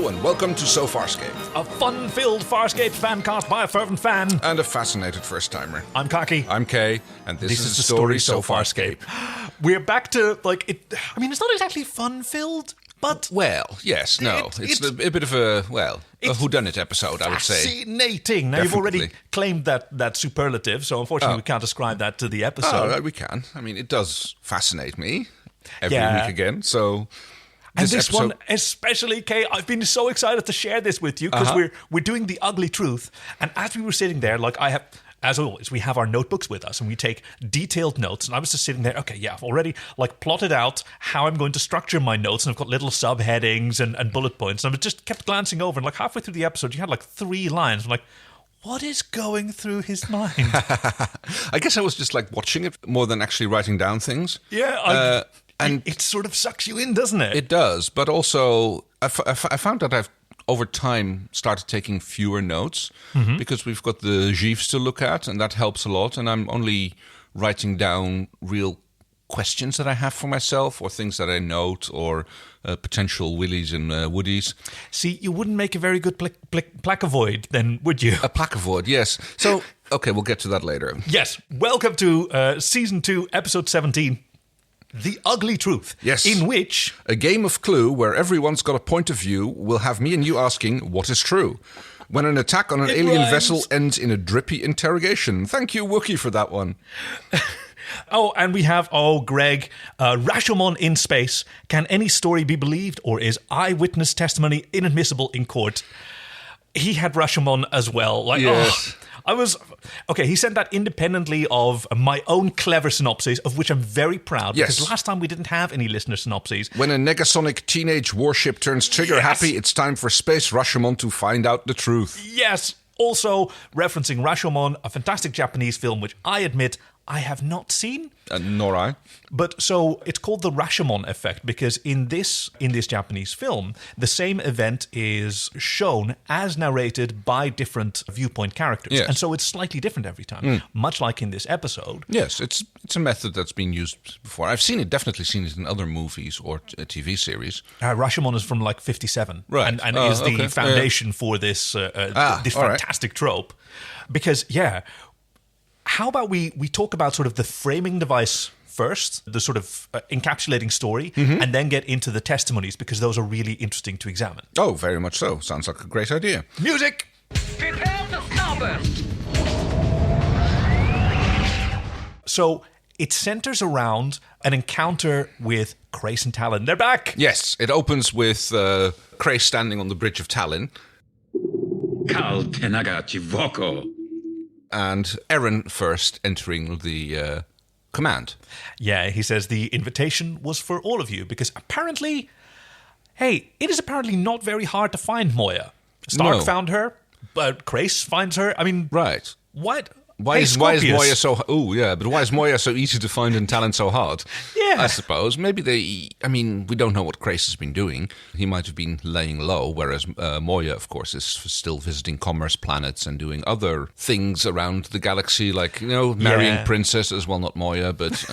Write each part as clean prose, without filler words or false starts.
and welcome to So Farscape. A fun-filled Farscape fancast by a fervent fan. And a fascinated first-timer. I'm Kaki. I'm Kay, and this is the story So Farscape. We're back to, it's not exactly fun-filled, but... Well, yes, no. It's a bit of a whodunit episode, I would say. Fascinating. Now, You've already claimed that superlative, so unfortunately we can't ascribe that to the episode. Oh, we can. I mean, it does fascinate me every week again, so... This one especially, Kay, I've been so excited to share this with you because we're doing the ugly truth. And as we were sitting there, as always, we have our notebooks with us and we take detailed notes. And I was just sitting there, I've already plotted out how I'm going to structure my notes. And I've got little subheadings and bullet points. And I just kept glancing over. And halfway through the episode, you had 3 lines. I'm like, what is going through his mind? I guess I was just watching it more than actually writing down things. Yeah, and it sort of sucks you in, doesn't it? It does, but also I found that I've over time started taking fewer notes because we've got the gifs to look at, and that helps a lot. And I'm only writing down real questions that I have for myself, or things that I note, or potential willies and woodies. See, you wouldn't make a very good placavoid then, would you? A placavoid, yes. So, okay, we'll get to that later. Yes, welcome to Season 2, Episode 17. The Ugly Truth. Yes. In which... a game of Clue where everyone's got a point of view will have me and you asking what is true. When an attack on an alien vessel ends in a drippy interrogation. Thank you, Wookie, for that one. And we have, Greg, Rashomon in space. Can any story be believed, or is eyewitness testimony inadmissible in court? He had Rashomon as well. Yes. He sent that independently of my own clever synopsis, of which I'm very proud. Yes. Because last time we didn't have any listener synopses. When a negasonic teenage warship turns trigger happy, it's time for Space Rashomon to find out the truth. Yes. Also referencing Rashomon, a fantastic Japanese film, which I admit I have not seen. Nor I. But so it's called the Rashomon effect because in this Japanese film, the same event is shown as narrated by different viewpoint characters. Yes. And so it's slightly different every time, much like in this episode. Yes, it's a method that's been used before. I've definitely seen it in other movies or TV series. Rashomon is from 57. Right. And is the foundation for this fantastic trope. Because, how about we talk about sort of the framing device first, the sort of encapsulating story, and then get into the testimonies, because those are really interesting to examine. Oh, very much so. Sounds like a great idea. Music! Prepare to starburst! So it centers around an encounter with Crace and Talon. They're back! Yes, it opens with Crace standing on the bridge of Talon. Kal Tenagachi Voko. And Eren first entering the command. Yeah, he says the invitation was for all of you, because apparently, it is apparently not very hard to find Moya. Stark found her, but Crace finds her. I mean, right. What? Why is Moya so... Oh, yeah, but why is Moya so easy to find and Talon so hard? Yeah. I suppose. Maybe we don't know what Crace has been doing. He might have been laying low, whereas Moya, of course, is still visiting commerce planets and doing other things around the galaxy, marrying princesses. Well, not Moya, but...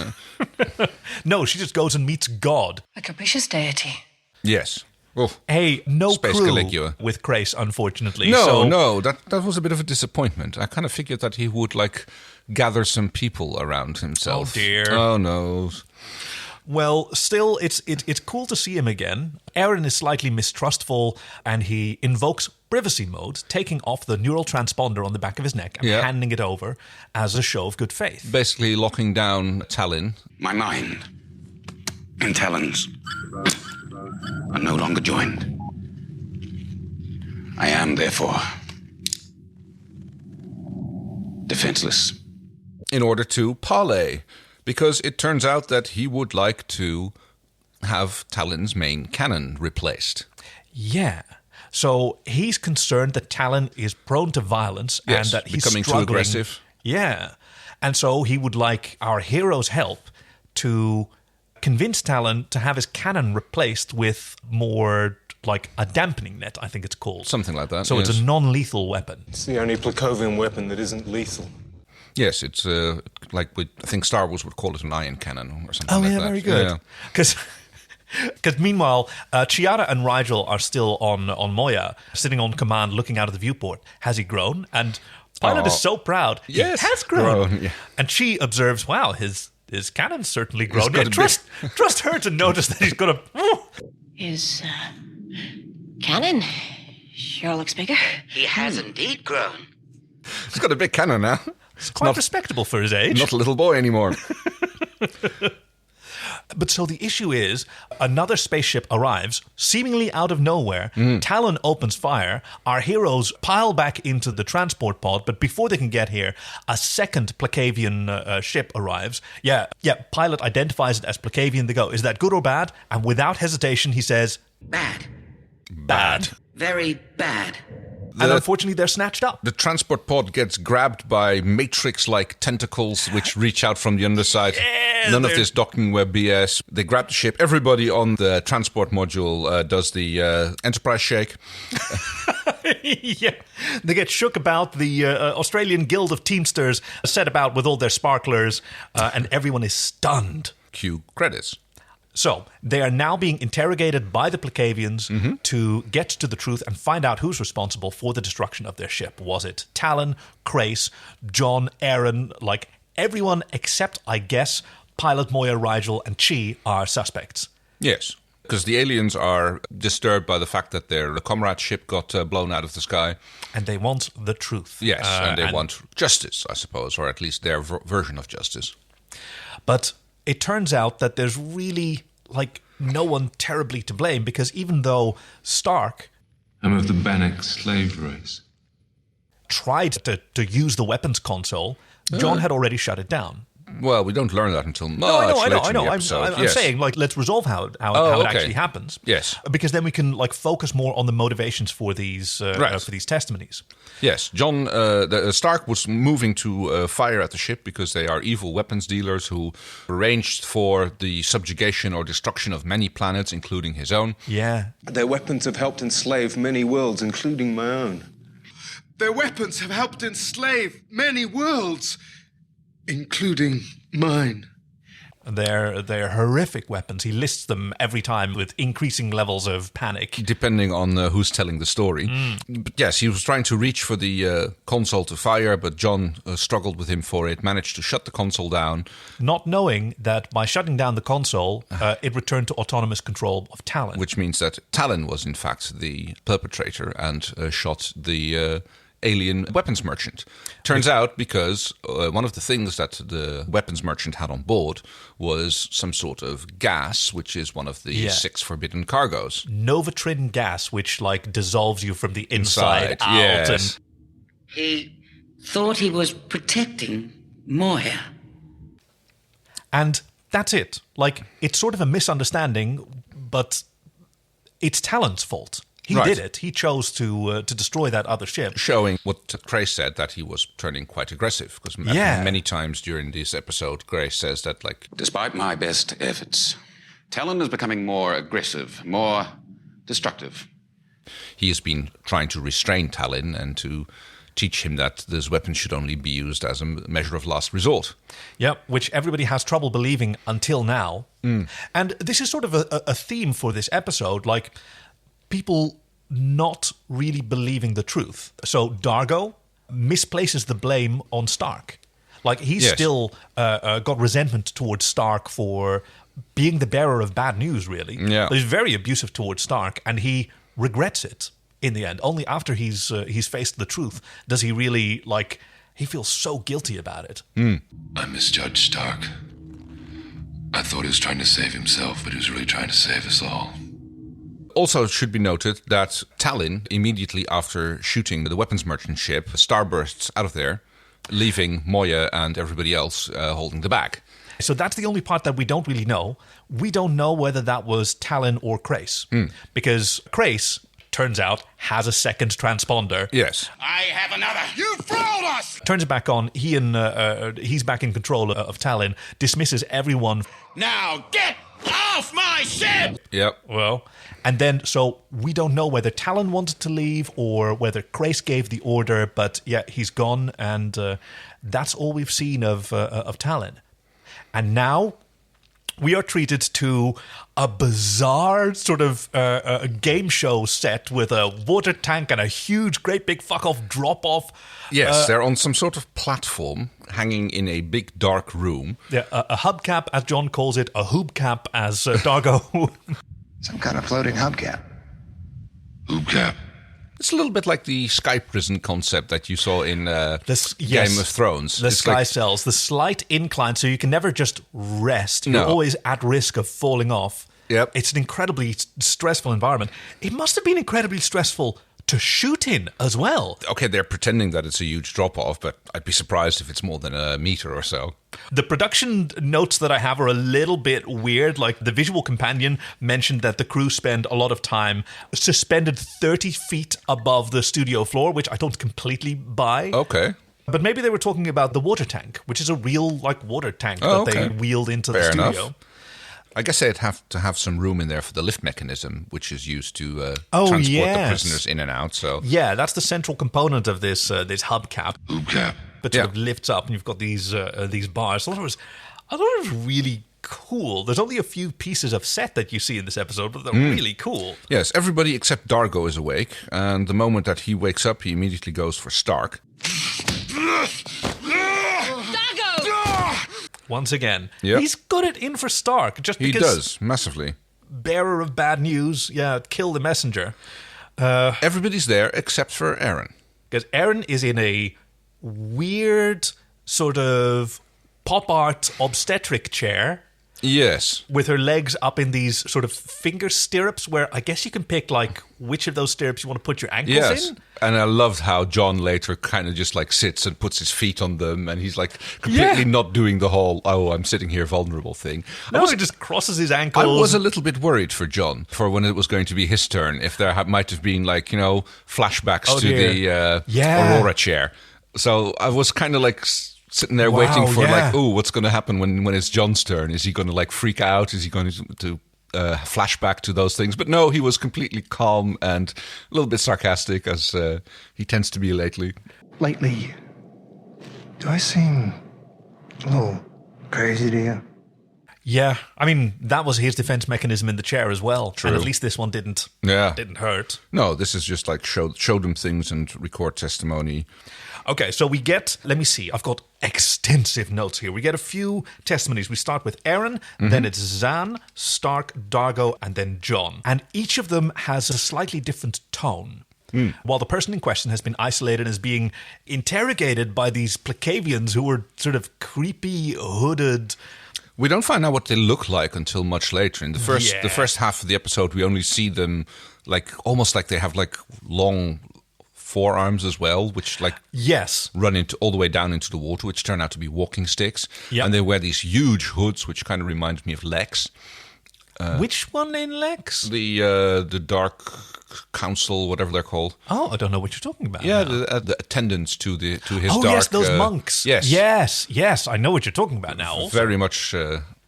No, she just goes and meets God. A capricious deity. Yes. Oof. Hey, no Space crew Caligula. with Crace, unfortunately. No, that was a bit of a disappointment. I kind of figured that he would, gather some people around himself. Oh, dear. Oh, no. Well, still, it's cool to see him again. Eren is slightly mistrustful, and he invokes privacy mode, taking off the neural transponder on the back of his neck and handing it over as a show of good faith. Basically locking down Talon. My mind and Talon's are no longer joined. I am, therefore, defenseless. In order to parley, because it turns out that he would like to have Talon's main cannon replaced. Yeah. So he's concerned that Talon is prone to violence and that he's becoming struggling. Too aggressive. Yeah. And so he would like our hero's help to convince Talon to have his cannon replaced with more a dampening net, I think it's called. Something like that. So it's a non-lethal weapon. It's the only Plakovian weapon that isn't lethal. Yes, it's I think Star Wars would call it an ion cannon or something like that. Oh, yeah, very good. Because Because meanwhile, Chiara and Rigel are still on Moya, sitting on command, looking out of the viewport. Has he grown? And Pilot is so proud. Yes, he has grown. yeah. And she observes, wow, his cannon's certainly grown. got Yeah, a trust her to notice that he's got a... His cannon sure looks bigger. He has indeed grown. He's got a big cannon now. It's quite respectable for his age. Not a little boy anymore. But so the issue is, another spaceship arrives, seemingly out of nowhere. Talon opens fire. Our heroes pile back into the transport pod, but before they can get here, a second Placavian ship arrives. Yeah, Pilot identifies it as Placavian. They go, is that good or bad? And without hesitation, he says, Bad. bad. Very bad. And unfortunately, they're snatched up. The transport pod gets grabbed by Matrix-like tentacles which reach out from the underside. Yeah, None of this docking web BS. They grab the ship. Everybody on the transport module does the Enterprise shake. Yeah, they get shook about. The Australian Guild of Teamsters set about with all their sparklers, and everyone is stunned. Cue credits. So they are now being interrogated by the Placavians to get to the truth and find out who's responsible for the destruction of their ship. Was it Talon, Crace, John, Aaron? Like everyone except, I guess, Pilot, Moya, Rigel, and Chi are suspects. Yes, because the aliens are disturbed by the fact that their comrade ship got blown out of the sky. And they want the truth. Yes, and they want justice, I suppose, or at least their version of justice. But it turns out that there's really, no one terribly to blame, because even though Stark... I'm of the Bannock slave race. ...tried to use the weapons console, John had already shut it down. Well, we don't learn that until much I know. later in the episode. I'm saying, let's resolve how it actually happens. Yes. Because then we can, focus more on the motivations for these for these testimonies. Yes, John Stark was moving to fire at the ship because they are evil weapons dealers who arranged for the subjugation or destruction of many planets, including his own. Yeah. Their weapons have helped enslave many worlds, including my own. Their weapons have helped enslave many worlds, including mine. They're horrific weapons. He lists them every time with increasing levels of panic. Depending on who's telling the story. But yes, he was trying to reach for the console to fire, but John struggled with him for it, managed to shut the console down. Not knowing that by shutting down the console, it returned to autonomous control of Talon. Which means that Talon was in fact the perpetrator and shot the... alien weapons merchant. Turns out because one of the things that the weapons merchant had on board was some sort of gas, which is one of the 6 forbidden cargoes. Novatrin gas, which dissolves you from the inside out. Yes. And He thought he was protecting Moya. And that's it. It's sort of a misunderstanding, but it's Talon's fault. He did it. He chose to destroy that other ship. Showing what Grace said, that he was turning quite aggressive. Because many times during this episode, Grace says that, Despite my best efforts, Talon is becoming more aggressive, more destructive. He has been trying to restrain Talon and to teach him that this weapon should only be used as a measure of last resort. Yep, which everybody has trouble believing until now. And this is sort of a theme for this episode. People not really believing the truth. So Dargo misplaces the blame on Stark. He's still got resentment towards Stark for being the bearer of bad news, really. Yeah. He's very abusive towards Stark, and he regrets it in the end. Only after he's faced the truth does he really, he feels so guilty about it. I misjudged Stark. I thought he was trying to save himself, but he was really trying to save us all. Also, it should be noted that Talon, immediately after shooting the weapons merchant ship, starbursts out of there, leaving Moya and everybody else holding the bag. So that's the only part that we don't really know. We don't know whether that was Talon or Crace. Because Crace, turns out, has a second transponder. Yes. I have another. You fooled us! Turns it back on. He's back in control of Talon, dismisses everyone. Now get off my ship! Yep. Well, and then, so we don't know whether Talon wanted to leave or whether Crace gave the order, but he's gone, and that's all we've seen of Talon. And now we are treated to a bizarre sort of a game show set with a water tank and a huge, great big fuck-off drop-off. Yes, they're on some sort of platform hanging in a big, dark room. Yeah, a hubcap, as John calls it, a hoobcap, as Dargo. Some kind of floating hubcap. Hoobcap. It's a little bit like the sky prison concept that you saw in Game of Thrones. The sky cells, the slight incline, so you can never just rest. You're always at risk of falling off. Yep. It's an incredibly stressful environment. It must have been incredibly stressful to shoot in as well. Okay, they're pretending that it's a huge drop-off, but I'd be surprised if it's more than a meter or so. The production notes that I have are a little bit weird. Like, the visual companion mentioned that the crew spend a lot of time suspended 30 feet above the studio floor, which I don't completely buy. Okay. But maybe they were talking about the water tank, which is a real, like, water tank they wheeled into the studio. Enough. I guess they'd have to have some room in there for the lift mechanism, which is used to transport the prisoners in and out. So yeah, that's the central component of this this hubcap. Hoobcap. That sort of lifts up, and you've got these bars. I thought it was really cool. There's only a few pieces of set that you see in this episode, but they're really cool. Yes, everybody except Dargo is awake, and the moment that he wakes up, he immediately goes for Stark. Once again, yep. He's good at in for Stark. Just because he does massively. Bearer of bad news, kill the messenger. Everybody's there except for Aaron, because Aaron is in a weird sort of pop art obstetric chair. Yes, with her legs up in these sort of finger stirrups, where I guess you can pick like which of those stirrups you want to put your ankles in. And I loved how John later kind of just like sits and puts his feet on them, and he's like completely not doing the whole I'm sitting here vulnerable thing. No, he just crosses his ankles. I was a little bit worried for John for when it was going to be his turn, if there might have been like flashbacks to the Aurora chair. So I was kind of like sitting there waiting for what's going to happen when it's John's turn? Is he going to like freak out? Is he going to flashback to those things? But no, he was completely calm and a little bit sarcastic, as he tends to be lately. Lately, do I seem a little crazy to you? Yeah, I mean, that was his defense mechanism in the chair as well. True. And at least this one didn't hurt. No, this is just like show them things and record testimony. Okay, so we get, let me see, I've got extensive notes here. We get a few testimonies. We start with Aaron, then it's Zan, Stark, Dargo, and then John. And each of them has a slightly different tone. While the person in question has been isolated as being interrogated by these Placavians who were sort of creepy, hooded. We don't find out what they look like until much later. In the first half of the episode, we only see them like almost like they have like long forearms as well, which like run into all the way down into the water, which turn out to be walking sticks. Yep. And they wear these huge hoods, which kind of remind me of Lex. Which one in Lex? The Dark Council, whatever they're called. Oh, I don't know what you're talking about. Yeah, the attendants to his dark. Oh yes, those monks. Yes, I know what you're talking about now. Also.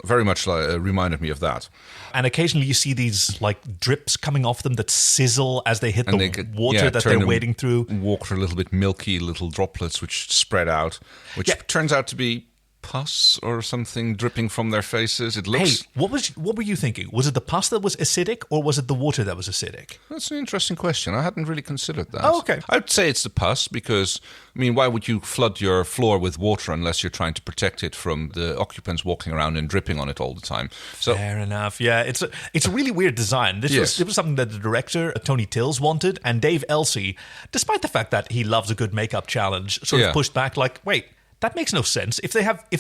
Very much reminded me of that. And occasionally you see these like drips coming off them that sizzle as they hit the water that they're wading through. Water a little bit milky, little droplets which spread out, which turns out to be pus or something dripping from their faces. It looks. Hey, what were you thinking? Was it the pus that was acidic, or was it the water that was acidic? That's an interesting question. I hadn't really considered that. Oh, okay. I'd say it's the pus because, I mean, why would you flood your floor with water unless you're trying to protect it from the occupants walking around and dripping on it all the time? So fair enough. Yeah, it's a really weird design. This was something that the director Tony Tilse wanted, and Dave Elsey, despite the fact that he loves a good makeup challenge, sort of pushed back like, wait. That makes no sense. If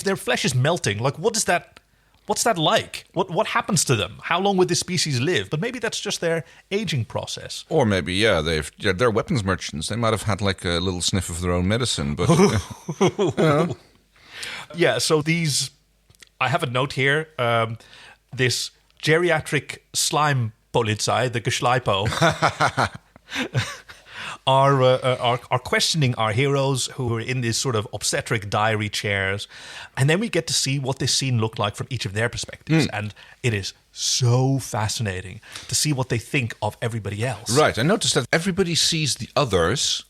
their flesh is melting, like what's that like? What happens to them? How long would this species live? But maybe that's just their aging process. Or maybe they're weapons merchants. They might have had like a little sniff of their own medicine. But yeah. So I have a note here. This geriatric slime Polizei, the Geschleipo. Are questioning our heroes who are in these sort of obstetric diary chairs. And then we get to see what this scene looked like from each of their perspectives. And it is so fascinating to see what they think of everybody else. Right. I noticed that everybody sees the others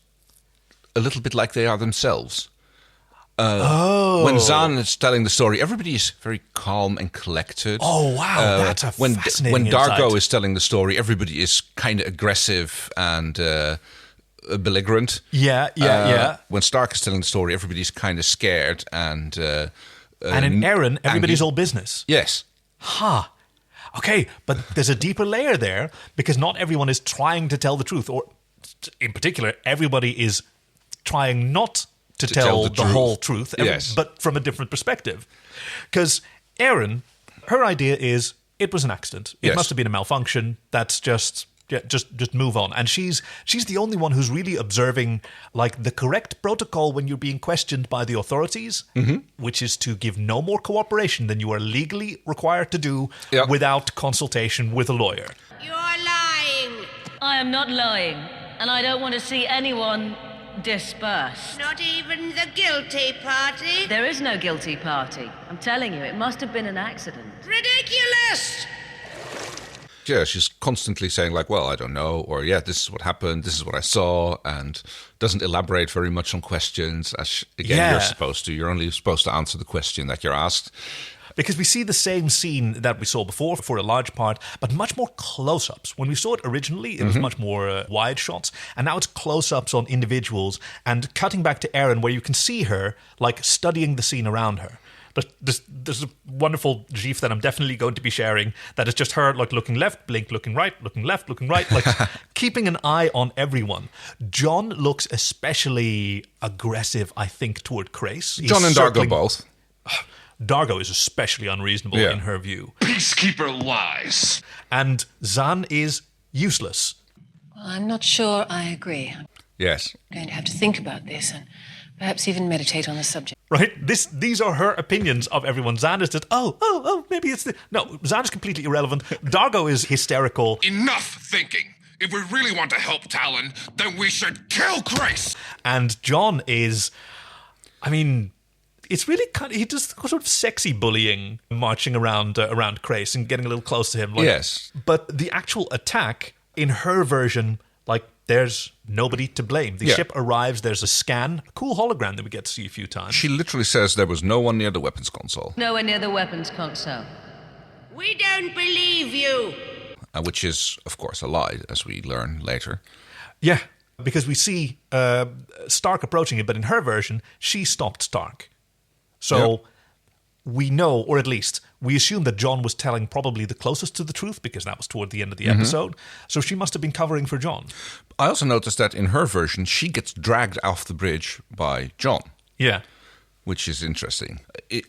a little bit like they are themselves. When Zahn is telling the story, everybody is very calm and collected. Oh, wow. That's a fascinating When Dargo insight. is telling the story, everybody is kind of aggressive and belligerent. Yeah. When Stark is telling the story, everybody's kind of scared and in Aaron, everybody's angry. all business. Yes. Ha. Okay, but there's a deeper layer there because not everyone is trying to tell the truth, or in particular, everybody is trying not to tell the whole truth, Yes. but from a different perspective. Because Erin, her idea is it was an accident. It Yes. must have been a malfunction. That's just move on. And she's the only one who's really observing like the correct protocol when you're being questioned by the authorities, which is to give no more cooperation than you are legally required to do without consultation with a lawyer. You're lying. I am not lying, and I don't want to see anyone dispersed. Not even the guilty party. There is no guilty party. I'm telling you, it must have been an accident. Ridiculous! Yeah, she's constantly saying like, well, I don't know, or yeah, this is what happened, this is what I saw, and doesn't elaborate very much on questions. As you're supposed to. You're only supposed to answer the question that you're asked. Because we see the same scene that we saw before for a large part, but much more close-ups. When we saw it originally, it was much more wide shots, and now it's close-ups on individuals and cutting back to Erin where you can see her like studying the scene around her. There's a wonderful gif that I'm definitely going to be sharing that is just her like looking left, blink, looking right, looking left, looking right, like keeping an eye on everyone. John looks especially aggressive, I think, toward Crace. John and Dargo both. Dargo is especially unreasonable in her view. Peacekeeper lies. And Zahn is useless. Well, I'm not sure I agree. I'm Yes. going to have to think about this and perhaps even meditate on the subject. Right? These are her opinions of everyone. Zahn is just, maybe it's... No, Zahn is completely irrelevant. Dargo is hysterical. Enough thinking. If we really want to help Talon, then we should kill Grace. And John is... I mean... It's really kind of, he does sort of sexy bullying, marching around Crace and getting a little close to him. Like, yes. But the actual attack, in her version, like, there's nobody to blame. The ship arrives, there's a scan, a cool hologram that we get to see a few times. She literally says there was no one near the weapons console. Nowhere near the weapons console. We don't believe you. Which is, of course, a lie, as we learn later. Yeah, because we see Stark approaching it, but in her version, she stopped Stark. So we know, or at least we assume that John was telling probably the closest to the truth because that was toward the end of the episode. So she must have been covering for John. I also noticed that in her version, she gets dragged off the bridge by John. Yeah. Which is interesting.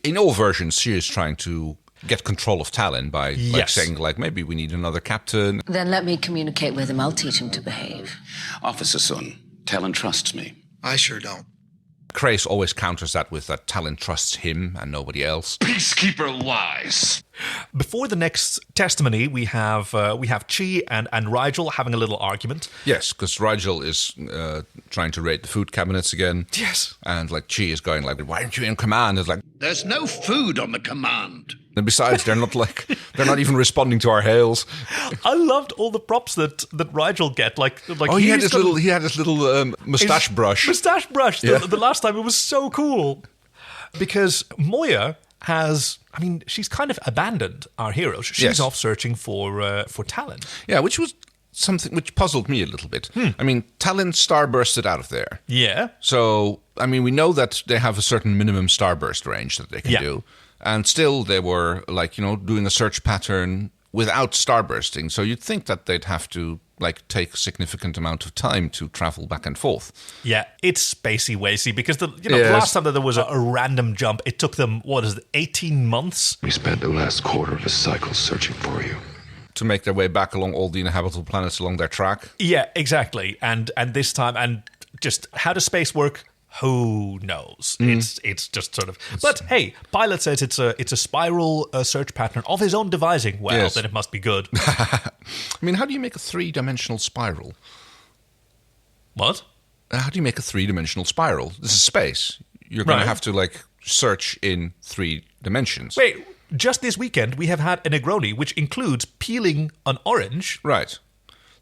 In all versions, she is trying to get control of Talon by saying, like, maybe we need another captain. Then let me communicate with him. I'll teach him to behave. Officer Sun, Talon trusts me. I sure don't. Crace always counters that with that Talon trusts him and nobody else. Peacekeeper lies. Before the next testimony, we have Chi and Rigel having a little argument. Yes, because Rigel is trying to raid the food cabinets again. Yes. And like Chi is going like, why aren't you in command? It's like, There's no food on the command. and besides, they're not even responding to our hails. I loved all the props that Rigel get. Like he had his little mustache brush. Mustache brush. Yeah. The last time it was so cool. Because Moya she's kind of abandoned our heroes. She's off searching for Talon. Yeah, which was something which puzzled me a little bit. I mean, Talon starbursted out of there. Yeah. So, I mean, we know that they have a certain minimum starburst range that they can do. And still they were, like, doing a search pattern without starbursting. So you'd think that they'd have to, like, take a significant amount of time to travel back and forth. Yeah, it's spacey wacy because the last time that there was a random jump, it took them, 18 months? We spent the last quarter of a cycle searching for you. To make their way back along all the inhabitable planets along their track. Yeah, exactly. And this time, and just how does space work? Who knows? It's just sort of. But hey, Pilot says it's a spiral search pattern of his own devising. Well, then it must be good. I mean, how do you make a 3-dimensional spiral? What? How do you make a 3-dimensional spiral? This is space. You're going to have to like search in 3 dimensions. Wait, just this weekend we have had a Negroni, which includes peeling an orange. Right.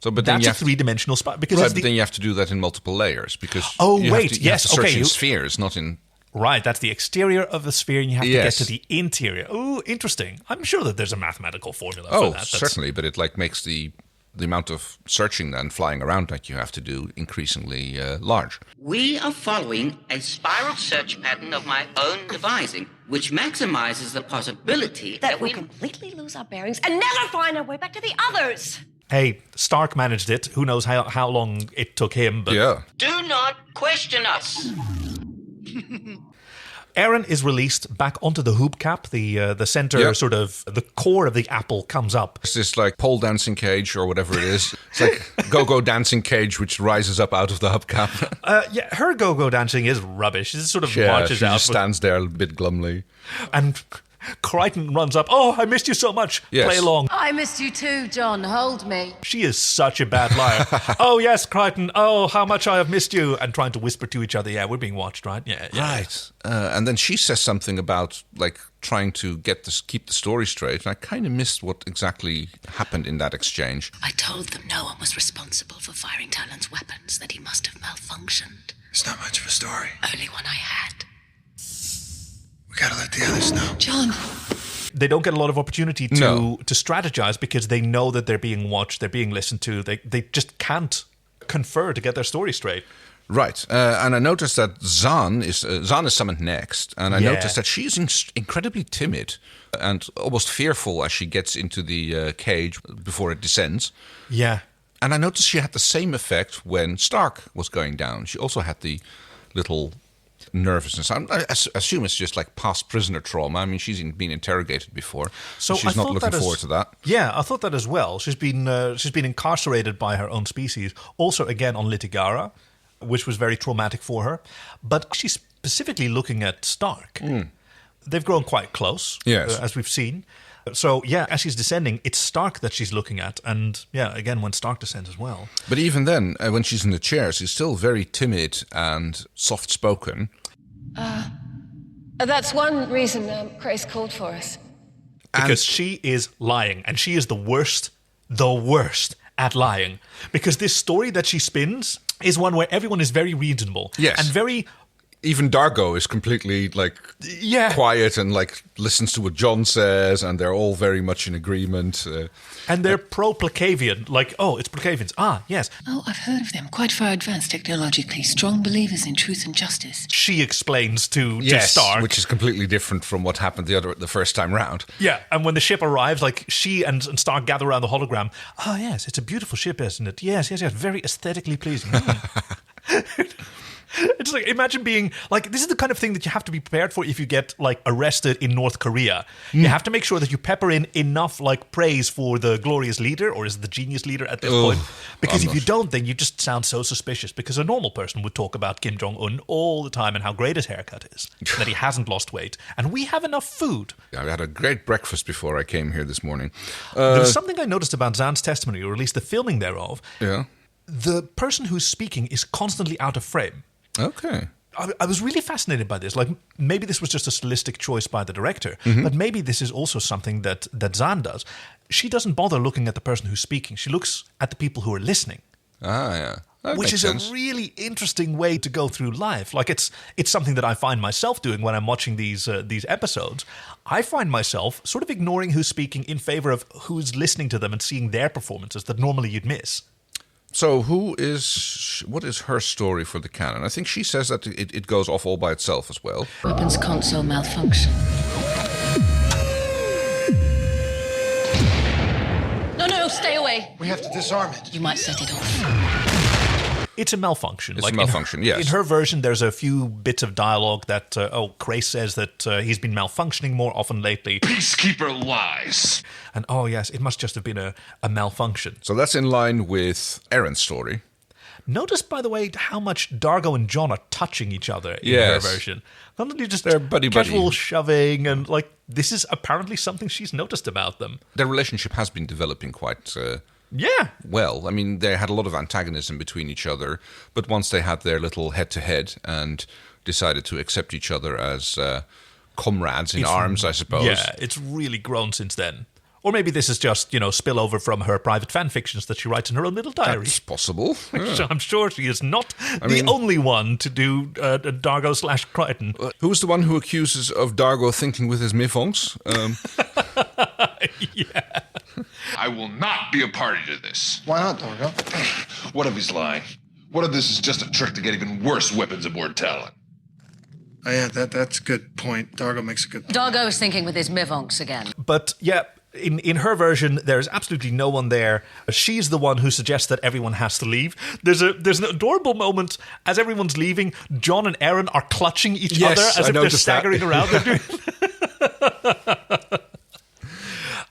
So, but that's then you a 3-dimensional spiral. But then you have to do that in multiple layers because you have to search in okay. spheres, not in Right, that's the exterior of the sphere, and you have to get to the interior. Ooh, interesting. I'm sure that there's a mathematical formula for that. Certainly, but it makes the amount of searching and flying around that you have to do increasingly large. We are following a spiral search pattern of my own devising, which maximizes the possibility That we'll completely lose our bearings and never find our way back to the others. Hey, Stark managed it. Who knows how long it took him, but... Yeah. Do not question us. Aaron is released back onto the hoop cap. The center, sort of, the core of the apple comes up. It's this like pole dancing cage or whatever it is. It's like go-go dancing cage which rises up out of the hubcap. Her go-go dancing is rubbish. It sort of marches out. She just stands there a bit glumly. And Crichton runs up. Oh, I missed you so much. Yes. Play along. I missed you too, John. Hold me. She is such a bad liar. Oh, yes, Crichton. Oh, how much I have missed you. And trying to whisper to each other. Yeah, we're being watched, right? Yeah. Right. And then she says something about like trying to keep the story straight. And I kind of missed what exactly happened in that exchange. I told them no one was responsible for firing Talon's weapons, that he must have malfunctioned. It's not much of a story. Only one I had. We gotta let the others know. John. They don't get a lot of opportunity to strategize because they know that they're being watched, they're being listened to. They just can't confer to get their story straight. Right. And I noticed that Zahn is summoned next. And I noticed that she's incredibly timid and almost fearful as she gets into the cage before it descends. Yeah. And I noticed she had the same effect when Stark was going down. She also had the little nervousness. I assume it's just like past prisoner trauma. I mean, she's been interrogated before, so she's not looking forward to that. Yeah, I thought that as well. She's been incarcerated by her own species, also again on Litigara, which was very traumatic for her. But she's specifically looking at Stark. They've grown quite close, as we've seen. So, yeah, as she's descending, it's Stark that she's looking at. And, yeah, again, when Stark descends as well. But even then, when she's in the chair, she's still very timid and soft-spoken. That's one reason Grace called for us. Because she is lying. And she is the worst at lying. Because this story that she spins is one where everyone is very reasonable. Yes. And very... Even Dargo is completely, quiet and, listens to what John says, and they're all very much in agreement. And they're pro-Placavian, it's Placavians. Ah, yes. Oh, I've heard of them. Quite far advanced technologically. Strong believers in truth and justice. She explains to Stark. Which is completely different from what happened the first time round. Yeah, and when the ship arrives, she and Stark gather around the hologram. Ah, yes, it's a beautiful ship, isn't it? Yes, very aesthetically pleasing. It's imagine being this is the kind of thing that you have to be prepared for if you get arrested in North Korea. You have to make sure that you pepper in enough praise for the glorious leader, or is it the genius leader at this point? Because if you don't, then you just sound so suspicious, because a normal person would talk about Kim Jong-un all the time and how great his haircut is, that he hasn't lost weight, and we have enough food. Yeah, I had a great breakfast before I came here this morning. There was something I noticed about Zahn's testimony, or at least the filming thereof. Yeah. The person who's speaking is constantly out of frame. Okay. I was really fascinated by this. Maybe this was just a stylistic choice by the director, but maybe this is also something that Zahn does. She doesn't bother looking at the person who's speaking. She looks at the people who are listening. Ah, yeah. That which makes is sense. A really interesting way to go through life. It's something that I find myself doing when I'm watching these episodes. I find myself sort of ignoring who's speaking in favor of who's listening to them and seeing their performances that normally you'd miss. So what is her story for the canon? I think she says that it goes off all by itself as well. Weapons console malfunction. No, stay away. We have to disarm it. You might set it off. It's a malfunction. It's a malfunction, yes. In her version, there's a few bits of dialogue that, Grace says that he's been malfunctioning more often lately. Peacekeeper lies. And, yes, it must just have been a malfunction. So that's in line with Aaron's story. Notice, by the way, how much Dargo and John are touching each other in her version. Not only just they're buddy-buddy. shoving, and, this is apparently something she's noticed about them. Their relationship has been developing quite... well, I mean, they had a lot of antagonism between each other, but once they had their little head-to-head and decided to accept each other as comrades in arms, I suppose. Yeah, it's really grown since then. Or maybe this is just, spillover from her private fan fictions that she writes in her own little diary. That's possible. Yeah. I'm sure she is not the only one to do Dargo/Crichton. Who's the one who accuses of Dargo thinking with his miffonks? Yeah. I will not be a party to this. Why not, Dargo? What if he's lying? What if this is just a trick to get even worse weapons aboard Talon? Oh, yeah, that's a good point. Dargo makes a good point. Dargo is thinking with his mivonks again. But, yeah, in her version, there's absolutely no one there. She's the one who suggests that everyone has to leave. There's an adorable moment as everyone's leaving. John and Aaron are clutching each other as if they're staggering around. They're doing...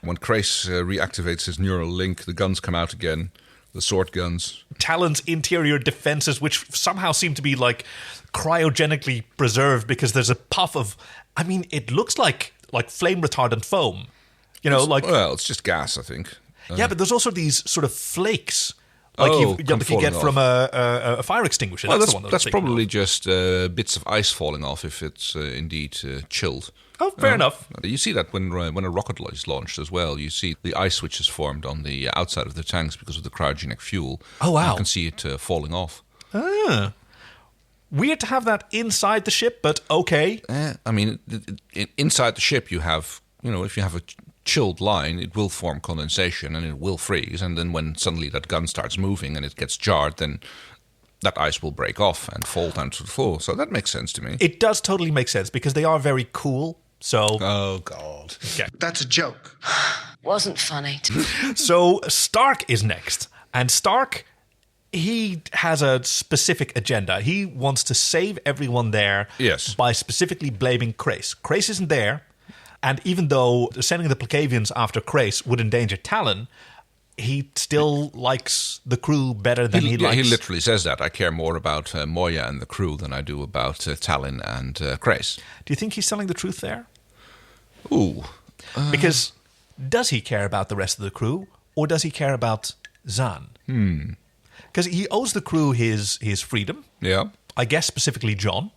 When Crace reactivates his neural link, the guns come out again. The sword guns. Talon's interior defenses, which somehow seem to be like cryogenically preserved because there's a puff of... I mean, it looks like flame retardant foam. Well, it's just gas, I think. Yeah, but there's also these sort of flakes you get from a fire extinguisher. Well, that's the one that's probably just bits of ice falling off if it's indeed chilled. Oh, fair enough. You see that when a rocket is launched as well. You see the ice which is formed on the outside of the tanks because of the cryogenic fuel. Oh, wow. You can see it falling off. Ah. Weird to have that inside the ship, but okay. Inside the ship you have, if you have a chilled line, it will form condensation and it will freeze. And then when suddenly that gun starts moving and it gets jarred, then that ice will break off and fall down to the floor. So that makes sense to me. It does totally make sense because they are very cool. So, oh God, okay. That's a joke. Wasn't funny. So Stark is next, and Stark, he has a specific agenda. He wants to save everyone there. Yes. By specifically blaming Crace. Crace isn't there, and even though sending the Placavians after Crace would endanger Talon, he still likes the crew better than he likes... He literally says that. I care more about Moya and the crew than I do about Talon and Crace. Do you think he's telling the truth there? Ooh. Because does he care about the rest of the crew, or does he care about Zhaan? Because he owes the crew his freedom. Yeah. I guess specifically John.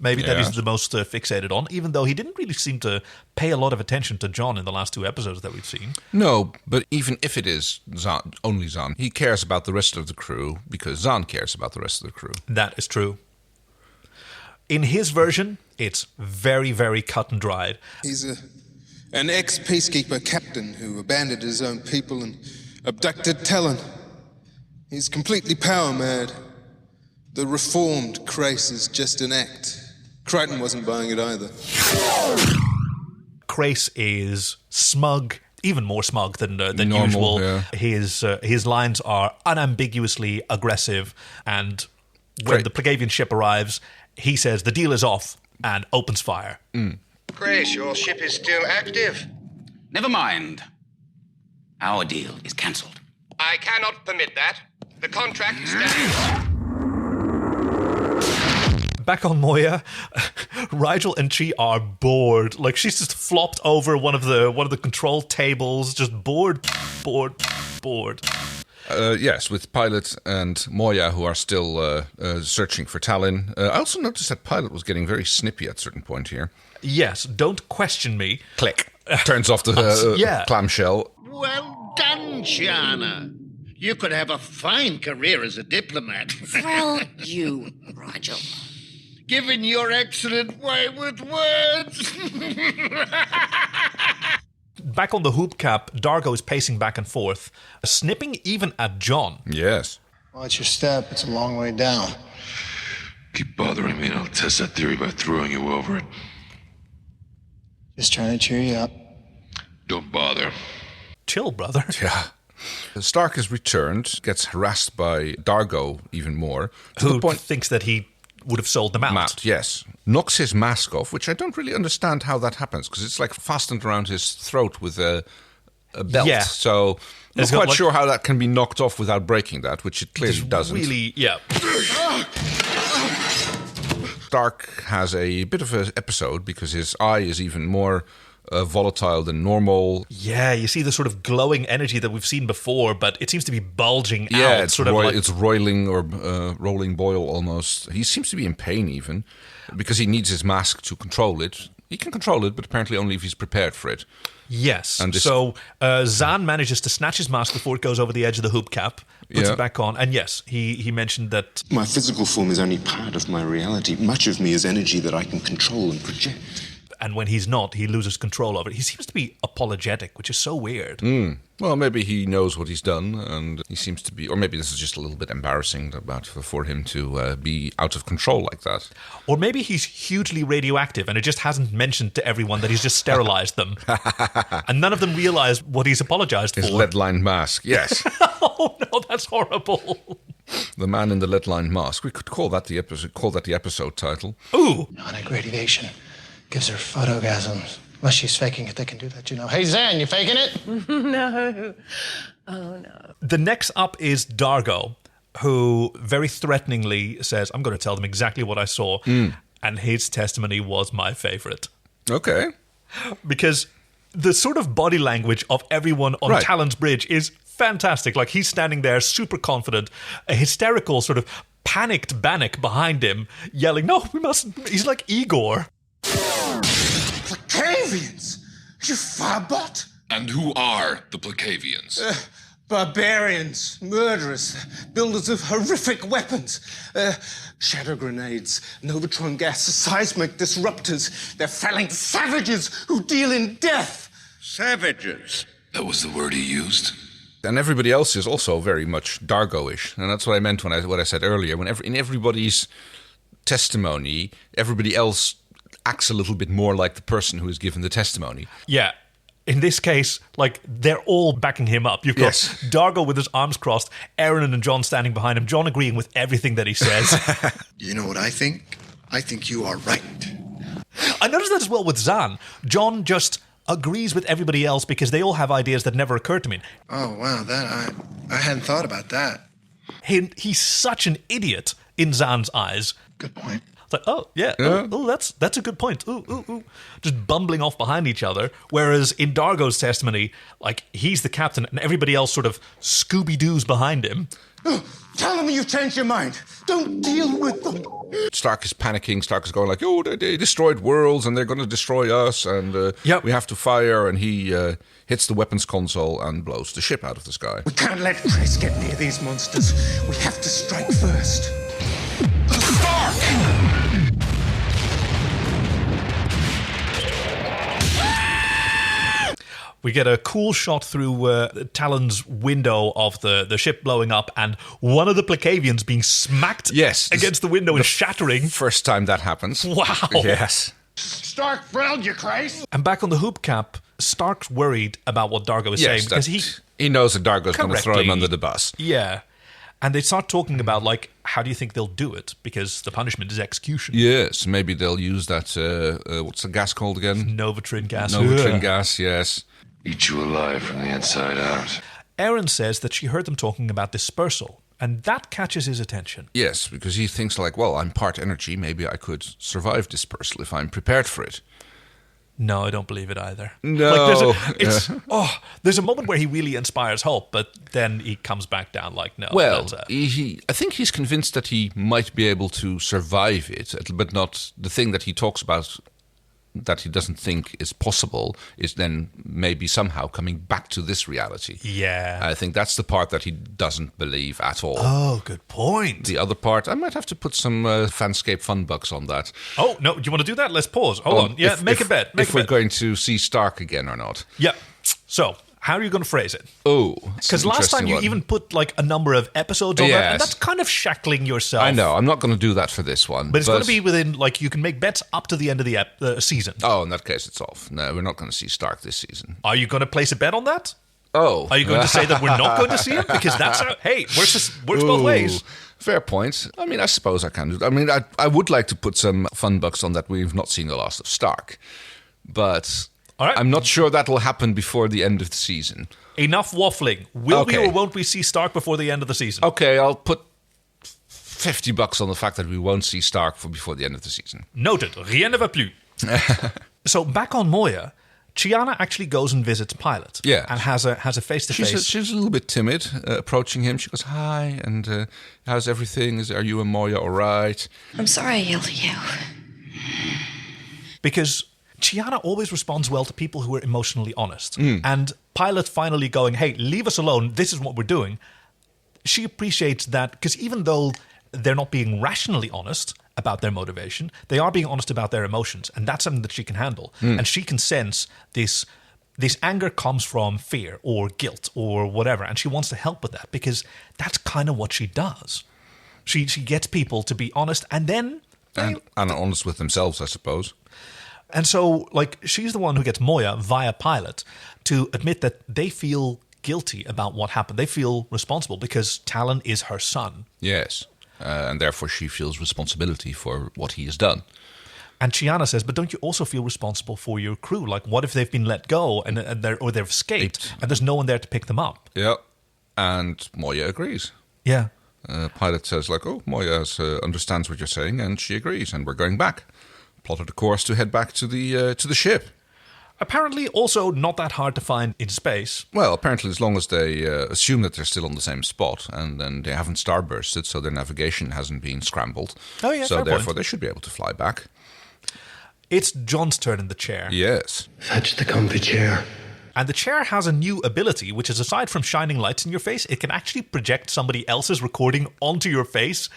Maybe that he's the most fixated on, even though he didn't really seem to pay a lot of attention to John in the last 2 episodes that we've seen. No, but even if it is Zhaan, only Zhaan, he cares about the rest of the crew because Zhaan cares about the rest of the crew. That is true. In his version, it's very, very cut and dried. He's an ex-peacekeeper captain who abandoned his own people and abducted Talon. He's completely power-mad. The reformed Crace is just an act. Crichton wasn't buying it either. Crace is smug, even more smug than Normal, usual. Yeah. His lines are unambiguously aggressive, and when the Placavian ship arrives, he says the deal is off and opens fire. Crace, your ship is still active. Never mind. Our deal is cancelled. I cannot permit that. The contract stands. Back on Moya, Rigel and Chi are bored. Like, she's just flopped over one of the control tables, just bored. Yes, with Pilot and Moya, who are still searching for Talon. I also noticed that Pilot was getting very snippy at a certain point here. Yes, don't question me. Click. Turns off the clamshell. Well done, Chiana. You could have a fine career as a diplomat. Well, you, Rigel. Given your excellent way with words. Back on the hoop cap, Dargo is pacing back and forth, snipping even at John. Yes. Watch your step. It's a long way down. Keep bothering me and I'll test that theory by throwing you over it. Just trying to cheer you up. Don't bother. Chill, brother. Yeah. Stark is returned, gets harassed by Dargo even more. Who thinks that he would have sold them out. Matt, yes. Knocks his mask off, which I don't really understand how that happens, because it's like fastened around his throat with a belt. Yeah. So I'm not quite sure how that can be knocked off without breaking that, which it clearly doesn't. Really, yeah. Stark has a bit of an episode because his eye is even more volatile than normal. Yeah, you see the sort of glowing energy that we've seen before, but it seems to be bulging out. Yeah, it's roiling or rolling boil almost. He seems to be in pain even, because he needs his mask to control it. He can control it, but apparently only if he's prepared for it. Yes. So Zahn manages to snatch his mask before it goes over the edge of the hoop cap, puts it back on, and yes, he mentioned that... My physical form is only part of my reality. Much of me is energy that I can control and project. And when he's not, he loses control over it. He seems to be apologetic, which is so weird. Well, maybe he knows what he's done, and he seems to be... Or maybe this is just a little bit embarrassing for him to be out of control like that. Or maybe he's hugely radioactive, and it just hasn't mentioned to everyone that he's just sterilized them. And none of them realize what he's apologized for. His lead-lined mask, yes. Oh, no, that's horrible. The man in the lead-lined mask. We could call that the episode title. Ooh! Non-aggravation gives her photogasms. Unless she's faking it, they can do that, you know. Hey, Zan, you faking it? No. Oh, no. The next up is Dargo, who very threateningly says, I'm going to tell them exactly what I saw. And his testimony was my favorite. Okay. Because the sort of body language of everyone on Talon's Bridge is fantastic. Like, he's standing there super confident, a hysterical sort of panicked Bannock behind him, yelling, no, we mustn't. He's like Igor. Placavians? You farbot? And who are the Placavians? Barbarians, murderers, builders of horrific weapons. Shadow grenades, Novatron gas, seismic disruptors. They're felling savages who deal in death. Savages? That was the word he used? And everybody else is also very much Dargo-ish. And that's what I meant what I said earlier. In everybody's testimony, everybody else acts a little bit more like the person who is given the testimony. Yeah. In this case, like, they're all backing him up. You've got Dargo with his arms crossed, Aaron and John standing behind him, John agreeing with everything that he says. You know what I think? I think you are right. I noticed that as well with Zahn. John just agrees with everybody else because they all have ideas that never occurred to me. Oh, wow, that I hadn't thought about that. He's such an idiot in Zahn's eyes. Good point. It's like, oh, yeah. Oh, that's a good point. Ooh. Just bumbling off behind each other. Whereas in Dargo's testimony, like, he's the captain and everybody else sort of Scooby-Doos behind him. Oh, tell them you've changed your mind. Don't deal with them. Stark is panicking. Stark is going like, oh, they destroyed worlds and they're going to destroy us and we have to fire. And he hits the weapons console and blows the ship out of the sky. We can't let Chris get near these monsters. We have to strike first. Stark! We get a cool shot through Talon's window of the ship blowing up and one of the Placavians being smacked against the window and shattering. First time that happens. Wow. Yes. Stark frilled you, Christ. And back on the hoop cap, Stark's worried about what Dargo is saying because he knows that Dargo's going to throw him under the bus. Yeah. And they start talking about, like, how do you think they'll do it? Because the punishment is execution. Yes, maybe they'll use that, what's the gas called again? Novatrin gas. Novatrin gas, yes. Eat you alive from the inside out. Aaron says that she heard them talking about dispersal, and that catches his attention. Yes, because he thinks like, well, I'm part energy, maybe I could survive dispersal if I'm prepared for it. No, I don't believe it either. No. Like, there's a moment where he really inspires hope, but then he comes back down like, no. Well, I think he's convinced that he might be able to survive it, but not the thing that he talks about that he doesn't think is possible is then maybe somehow coming back to this reality. Yeah. I think that's the part that he doesn't believe at all. Oh, good point. The other part, I might have to put some Farscape fun bucks on that. Oh, no, do you want to do that? Let's pause. Hold on. Yeah, make a bet. If we're going to see Stark again or not. Yeah. So, how are you going to phrase it? Oh, because last time you even put like a number of episodes on that, and that's kind of shackling yourself. I know. I'm not going to do that for this one. But it's going to be within, like, you can make bets up to the end of the season. Oh, in that case, it's off. No, we're not going to see Stark this season. Are you going to place a bet on that? Oh. Are you going to say that we're not going to see him? Because that's how, hey, works both ways. Fair point. I mean, I suppose I can do that. I mean, I would like to put some fun bucks on that we've not seen the last of Stark. But I'm not sure that will happen before the end of the season. Enough waffling. Will we or won't we see Stark before the end of the season? Okay, I'll put $50 on the fact that we won't see Stark before the end of the season. Noted. Rien ne va plus. So back on Moya, Chiana actually goes and visits Pilot. Yeah. And has a face-to-face. She's a little bit timid approaching him. She goes, hi, and how's everything? Are you and Moya all right? I'm sorry I yelled at you. Because Chiana always responds well to people who are emotionally honest. And Pilot finally going, hey, leave us alone, this is what we're doing. She appreciates that, because even though they're not being rationally honest about their motivation, they are being honest about their emotions, and that's something that she can handle. And she can sense this anger comes from fear or guilt or whatever, and she wants to help with that, because that's kind of what she does. She gets people to be honest, and then... And honest with themselves, I suppose. And so, like, she's the one who gets Moya, via Pilot, to admit that they feel guilty about what happened. They feel responsible because Talon is her son. Yes, and therefore she feels responsibility for what he has done. And Chiana says, but don't you also feel responsible for your crew? Like, what if they've been let go and they've escaped and there's no one there to pick them up? Yeah, and Moya agrees. Yeah. Pilot says, like, oh, Moya understands what you're saying, and she agrees, and we're going back. Plotted a course to head back to the ship. Apparently also not that hard to find in space. Well, apparently as long as they assume that they're still on the same spot, and then they haven't starbursted, so their navigation hasn't been scrambled. Oh, yeah, so therefore they should be able to fly back. It's John's turn in the chair. Yes. Fetch the comfy chair. And the chair has a new ability, which is, aside from shining lights in your face, it can actually project somebody else's recording onto your face.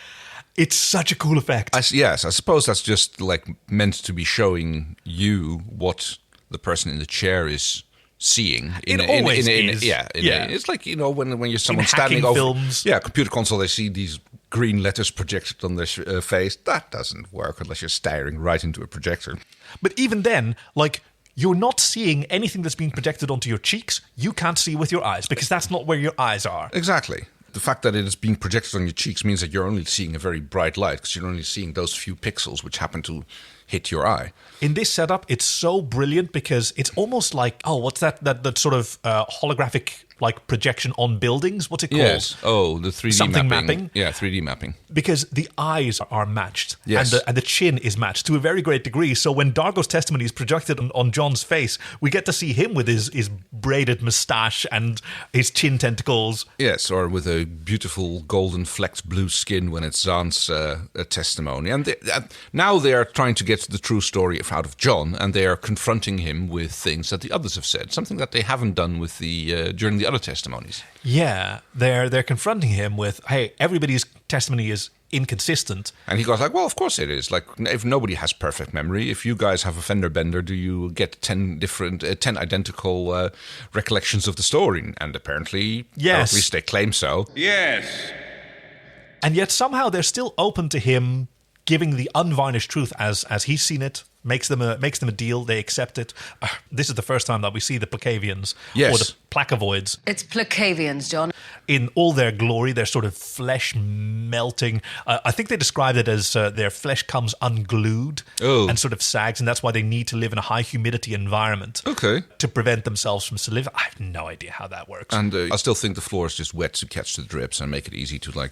It's such a cool effect. Yes, I suppose that's just like meant to be showing you what the person in the chair is seeing. It's like, you know, when you're someone standing over films. Yeah, computer console, they see these green letters projected on their face. That doesn't work unless you're staring right into a projector. But even then, like, you're not seeing anything that's being projected onto your cheeks. You can't see with your eyes, because that's not where your eyes are. Exactly. The fact that it is being projected on your cheeks means that you're only seeing a very bright light, because you're only seeing those few pixels which happen to hit your eye. In this setup, it's so brilliant because it's almost like, what's that sort of holographic like projection on buildings? What's it called? Yes. Oh, the 3D Something mapping. Yeah, 3D mapping. Because the eyes are matched. Yes. And the chin is matched to a very great degree. So when Dargo's testimony is projected on John's face, we get to see him with his braided moustache and his chin tentacles. Yes, or with a beautiful golden flecked blue skin when it's Zahn's testimony. And now they are trying to get the true story out of John, and they are confronting him with things that the others have said, something that they haven't done with during the other testimonies. Yeah, they're confronting him with, hey, everybody's testimony is inconsistent. And he goes like, well, of course it is. Like, if nobody has perfect memory, if you guys have a fender bender, do you get 10 identical recollections of the story? And apparently, yes. Or at least they claim so. Yes. And yet somehow they're still open to him giving the unvarnished truth as he's seen it. Makes them a deal. They accept it. This is the first time that we see the Placavians, yes. or the Placavoids. It's Placavians, John. In all their glory, their sort of flesh melting. I think they described it as their flesh comes unglued and sort of sags, and that's why they need to live in a high humidity environment. Okay. To prevent themselves from solidifying. I have no idea how that works. And I still think the floor is just wet to catch the drips and make it easy to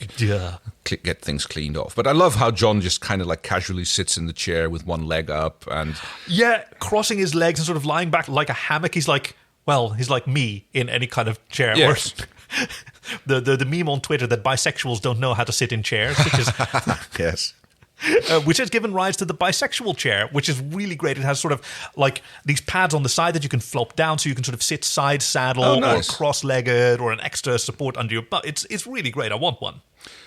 get things cleaned off. But I love how John just kind of like casually sits in the chair with one leg up. And crossing his legs and sort of lying back like a hammock. He's like me in any kind of chair. Yes. The meme on Twitter that bisexuals don't know how to sit in chairs, which is yes. Which has given rise to the bisexual chair, which is really great. It has sort of like these pads on the side that you can flop down, so you can sort of sit side saddle or cross-legged or an extra support under your butt. It's really great. I want one.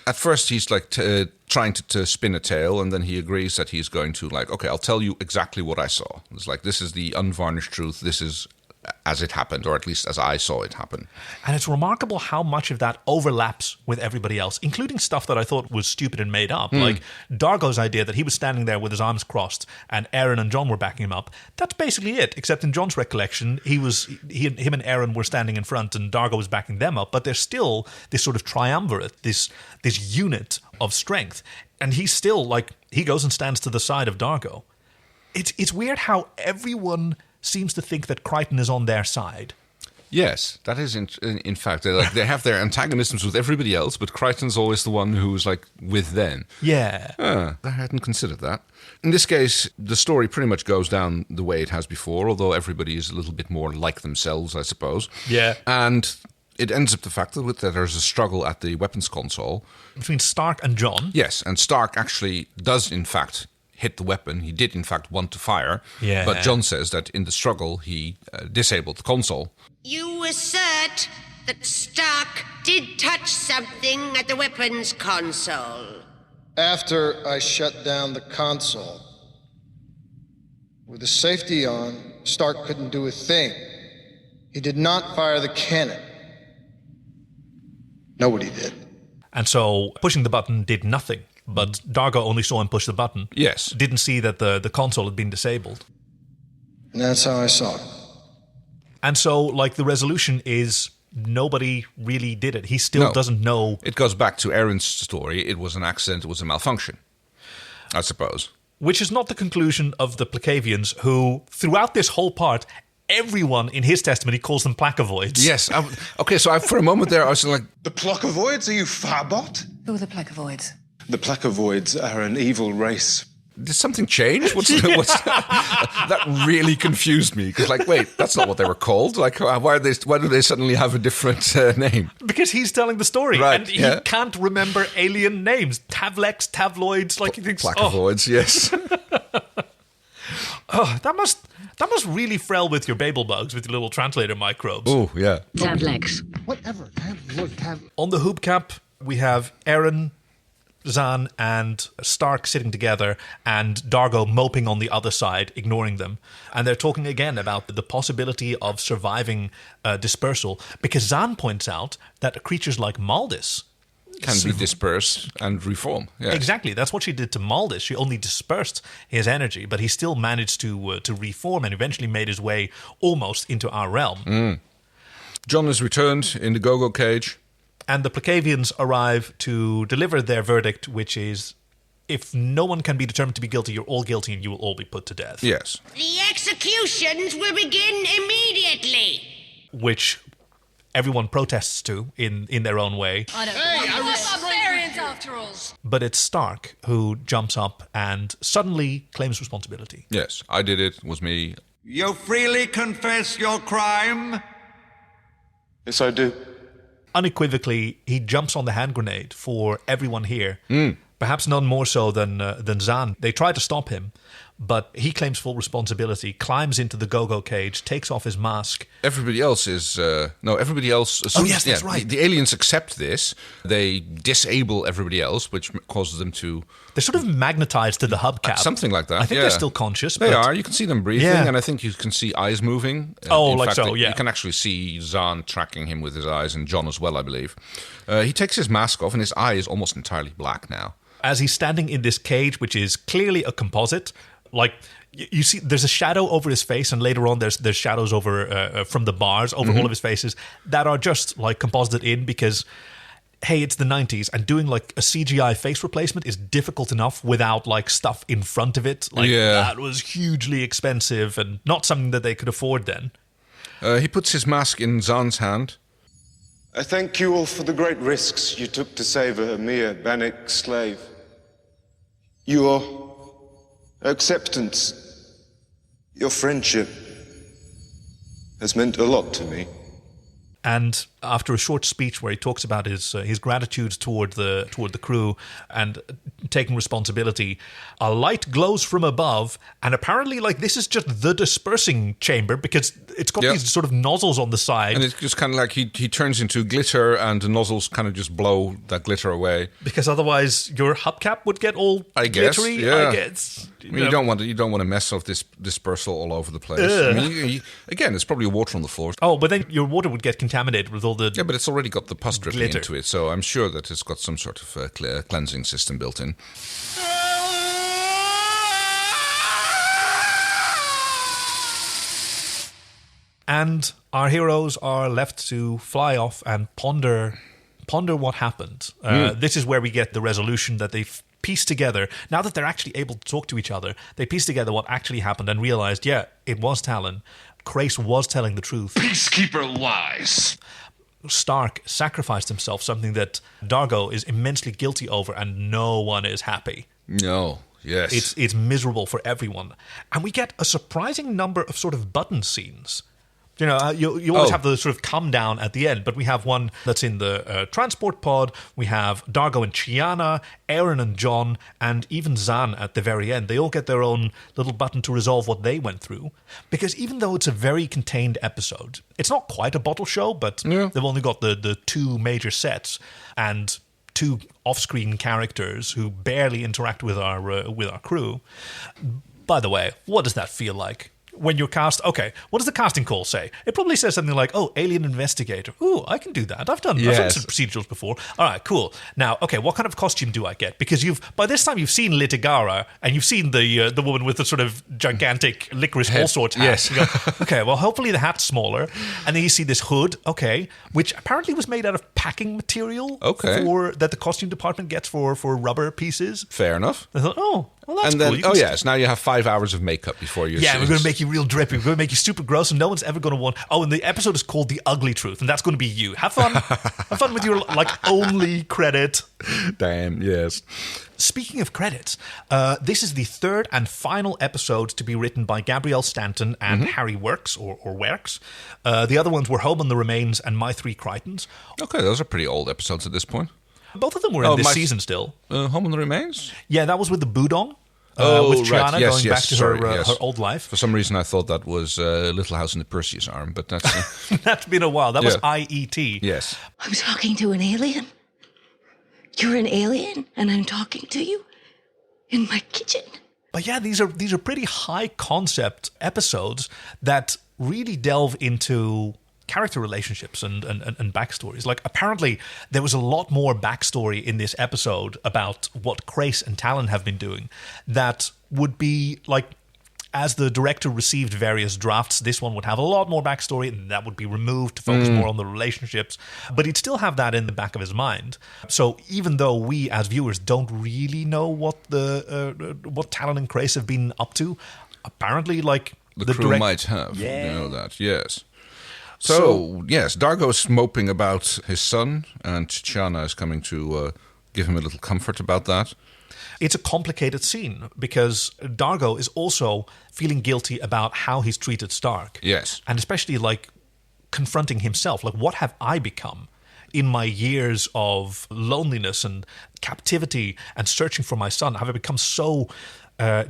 At first, he's like trying to spin a tale, and then he agrees that he's going to okay, I'll tell you exactly what I saw. It's like, this is the unvarnished truth. This is as it happened, or at least as I saw it happen. And it's remarkable how much of that overlaps with everybody else, including stuff that I thought was stupid and made up. Like Dargo's idea that he was standing there with his arms crossed and Aaron and John were backing him up. That's basically it, except in John's recollection, him and Aaron were standing in front and Dargo was backing them up, but there's still this sort of triumvirate, this unit of strength. And he's still he goes and stands to the side of Dargo. It's weird how everyone seems to think that Crichton is on their side. Yes, that is in fact they have their antagonisms with everybody else, but Crichton's always the one who's with them. Yeah. I hadn't considered that. In this case, the story pretty much goes down the way it has before, although everybody is a little bit more like themselves, I suppose. Yeah. And it ends up the fact that there's a struggle at the weapons console between Stark and John. Yes, and Stark actually does in fact hit the weapon. He did, in fact, want to fire. Yeah. But John says that in the struggle, he disabled the console. You assert that Stark did touch something at the weapons console. After I shut down the console, with the safety on, Stark couldn't do a thing. He did not fire the cannon. Nobody did. And so pushing the button did nothing. But Dargo only saw him push the button. Yes. Didn't see that the console had been disabled. And that's how I saw it. And so, like, the resolution is nobody really did it. He still doesn't know. It goes back to Aaron's story. It was an accident. It was a malfunction, I suppose. Which is not the conclusion of the Placavians, who, throughout this whole part, everyone in his testimony calls them Placavoids. Yes. For a moment there, I was like... The Placavoids? Are you Farbot? Who are the Placavoids? The Placavoids are an evil race. Did something change? What's that really confused me. Because, like, wait, that's not what they were called. Like, why do they suddenly have a different name? Because he's telling the story, right, and he can't remember alien names. Tavlex, Tabloids, like he thinks. Placavoids, yes. That must really frail with your Babel bugs, with your little translator microbes. Oh, yeah. Tavlex. Whatever. On the hubcap, we have Aaron, Zahn and Stark sitting together and Dargo moping on the other side, ignoring them. And they're talking again about the possibility of surviving dispersal, because Zahn points out that creatures like Maldis can be dispersed and reform. Yes. Exactly. That's what she did to Maldis. She only dispersed his energy, but he still managed to reform and eventually made his way almost into our realm. Mm. John is returned in the go-go cage. And the Placavians arrive to deliver their verdict, which is, if no one can be determined to be guilty, you're all guilty and you will all be put to death. Yes. The executions will begin immediately. Which everyone protests to in their own way. I don't know. We're barbarians after all. But it's Stark who jumps up and suddenly claims responsibility. Yes, I did it. It was me. You freely confess your crime? Yes, I do. Unequivocally, he jumps on the hand grenade for everyone here. Perhaps none more so than Zahn. They try to stop him, but he claims full responsibility, climbs into the go-go cage, takes off his mask. Everybody else is... everybody else... Oh, yes, that's right. The aliens accept this. They disable everybody else, which causes them to... They're sort of magnetized to the hubcap. Something like that, I think they're still conscious. They are. You can see them breathing, and I think you can see eyes moving. You can actually see Zahn tracking him with his eyes, and John as well, I believe. He takes his mask off, and his eye is almost entirely black now. As he's standing in this cage, which is clearly a composite, like... You see, there's a shadow over his face, and later on there's shadows over from the bars over all of his faces that are just like composited in because, hey, it's the 90s, and doing like a CGI face replacement is difficult enough without like stuff in front of it. Like that was hugely expensive and not something that they could afford then. He puts his mask in Zahn's hand. I thank you all for the great risks you took to save a mere Bannock slave. Your acceptance, your friendship has meant a lot to me. And after a short speech where he talks about his gratitude toward the crew and taking responsibility, a light glows from above, and apparently, like, this is just the dispersing chamber because it's got these sort of nozzles on the side, and it's just kind of like he turns into glitter, and the nozzles kind of just blow that glitter away. Because otherwise, your hubcap would get all glittery. Yeah. I guess. You don't want to mess up this dispersal all over the place. I mean, again, it's probably water on the floor. Oh, but then your water would get contaminated with all the but it's already got the pus dripping glitter into it, so I'm sure that it's got some sort of cleansing system built in. And our heroes are left to fly off and ponder what happened. This is where we get the resolution that they've pieced together. Now that they're actually able to talk to each other, they pieced together what actually happened and realized, it was Talon. Crais was telling the truth. Peacekeeper lies. Stark sacrificed himself, something that Dargo is immensely guilty over, and no one is happy. No, it's miserable for everyone. And we get a surprising number of sort of button scenes. You know, you always have the sort of come down at the end, but we have one that's in the transport pod. We have Dargo and Chiana, Aaron and John, and even Zan at the very end. They all get their own little button to resolve what they went through. Because even though it's a very contained episode, it's not quite a bottle show, but they've only got the two major sets and two off-screen characters who barely interact with our crew. By the way, what does that feel like? When you're cast, okay, what does the casting call say? It probably says something like, alien investigator. Ooh, I can do that. I've done some procedurals before. All right, cool. Now, okay, what kind of costume do I get? Because by this time you've seen Litigara, and you've seen the woman with the sort of gigantic licorice all sorts hat. Yes. You go, okay, well, hopefully the hat's smaller. And then you see this hood, okay, which apparently was made out of packing material that the costume department gets for rubber pieces. Fair enough. I thought, well, that's and then, cool. so now you have 5 hours of makeup before you're we're going to make you real drippy. We're going to make you super gross, and no one's ever going to want... Oh, and the episode is called The Ugly Truth, and that's going to be you. Have fun. Have fun with your, only credit. Damn, yes. Speaking of credits, this is the third and final episode to be written by Gabrielle Stanton and Harry Werks, or Werks. The other ones were Home on the Remains and My Three Crichtons. Okay, those are pretty old episodes at this point. Both of them were in this season still. Home on the Remains? Yeah, that was with the Budong. With Chiana going back to her old life. For some reason I thought that was Little House in the Perseus Arm, but that's... That's been a while. That was IET. Yes. I'm talking to an alien? You're an alien, and I'm talking to you? In my kitchen? But yeah, these are pretty high concept episodes that really delve into character relationships and backstories. Apparently there was a lot more backstory in this episode about what Crace and Talon have been doing that would be as the director received various drafts, this one would have a lot more backstory, and that would be removed to focus more on the relationships. But he'd still have that in the back of his mind. So even though we, as viewers, don't really know what what Talon and Crace have been up to, apparently, the crew might have. You know that, yes. So, yes, Dargo's moping about his son, and Chiana is coming to give him a little comfort about that. It's a complicated scene, because Dargo is also feeling guilty about how he's treated Stark. Yes. And especially, confronting himself. What have I become in my years of loneliness and captivity and searching for my son? Have I become so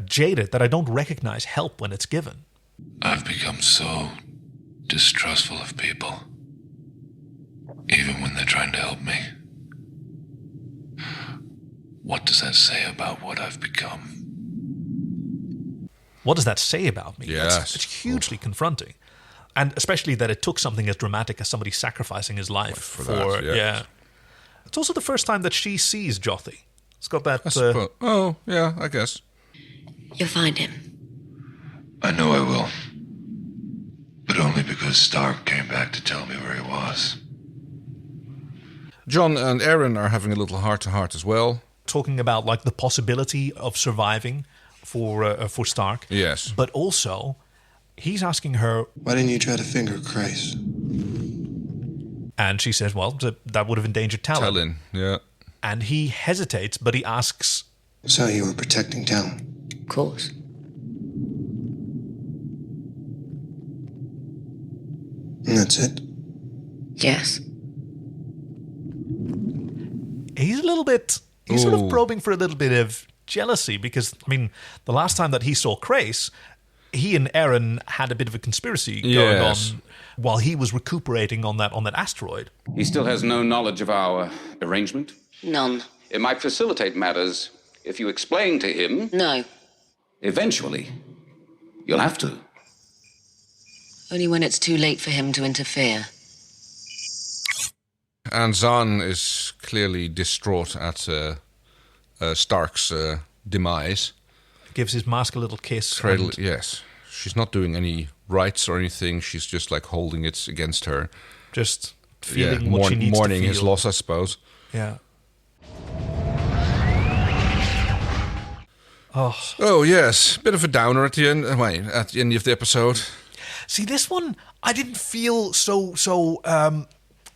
jaded that I don't recognize help when it's given? I've become so distrustful of people, even when they're trying to help me. What does that say about what I've become? What does that say about me? Yes. It's hugely confronting. And especially that it took something as dramatic as somebody sacrificing his life for that, yeah. It's also the first time that she sees Jothi. It's got that... oh, yeah, I guess. You'll find him. I know I will. But only because Stark came back to tell me where he was. John and Aaron are having a little heart-to-heart as well. Talking about the possibility of surviving for Stark. Yes. But also, he's asking her... Why didn't you try to finger Crace? And she says, well, that would have endangered Talon. Talon, yeah. And he hesitates, but he asks... So you were protecting Talon? Of course. And that's it? Yes. He's a little bit... He's sort of probing for a little bit of jealousy because, the last time that he saw Crace, he and Aaron had a bit of a conspiracy going on while he was recuperating on that asteroid. He still has no knowledge of our arrangement? None. It might facilitate matters if you explain to him... No. Eventually, you'll have to. Only when it's too late for him to interfere. And Zahn is clearly distraught at Stark's demise. Gives his mask a little kiss. Yes. She's not doing any rites or anything. She's just holding it against her. Just feeling what she needs to feel. Mourning his loss, I suppose. Yeah. Oh, yes. Bit of a downer at the end. At the end of the episode. See, this one, I didn't feel so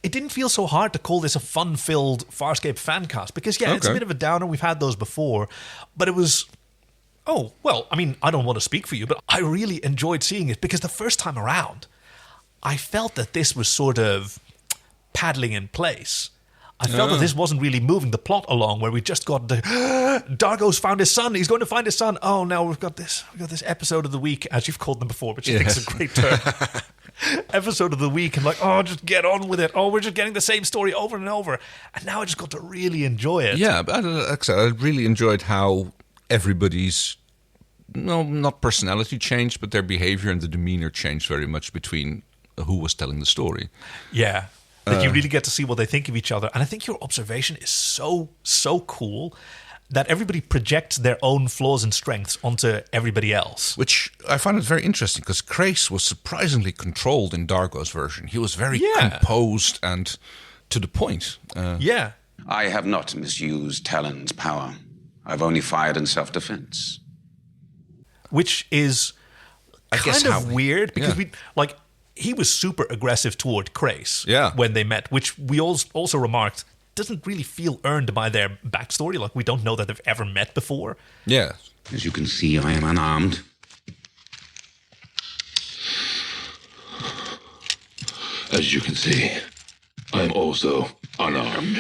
it didn't feel so hard to call this a fun-filled Farscape fan cast because, it's a bit of a downer. We've had those before, but it was... Oh, well, I don't want to speak for you, but I really enjoyed seeing it because the first time around, I felt that this was sort of paddling in place. I felt that this wasn't really moving the plot along, where we just got the Dargo's found his son. He's going to find his son. Oh, now we've got this episode of the week, as you've called them before, which I think is a great term. Episode of the week, and like, oh, just get on with it. Oh, we're just getting the same story over and over. And now I just got to really enjoy it. Yeah, but I really enjoyed how everybody's, not personality changed, but their behavior and the demeanor changed very much between who was telling the story. Yeah. That you really get to see what they think of each other. And I think your observation is so cool that everybody projects their own flaws and strengths onto everybody else. Which I find it very interesting, because Crais was surprisingly controlled in Dargo's version. He was very composed and to the point. I have not misused Talon's power. I've only fired in self-defense. Which is kind of weird, because he was super aggressive toward Crais when they met, which we also remarked doesn't really feel earned by their backstory. Like, we don't know that they've ever met before. Yeah. As you can see, I am unarmed. As you can see, I am also unarmed.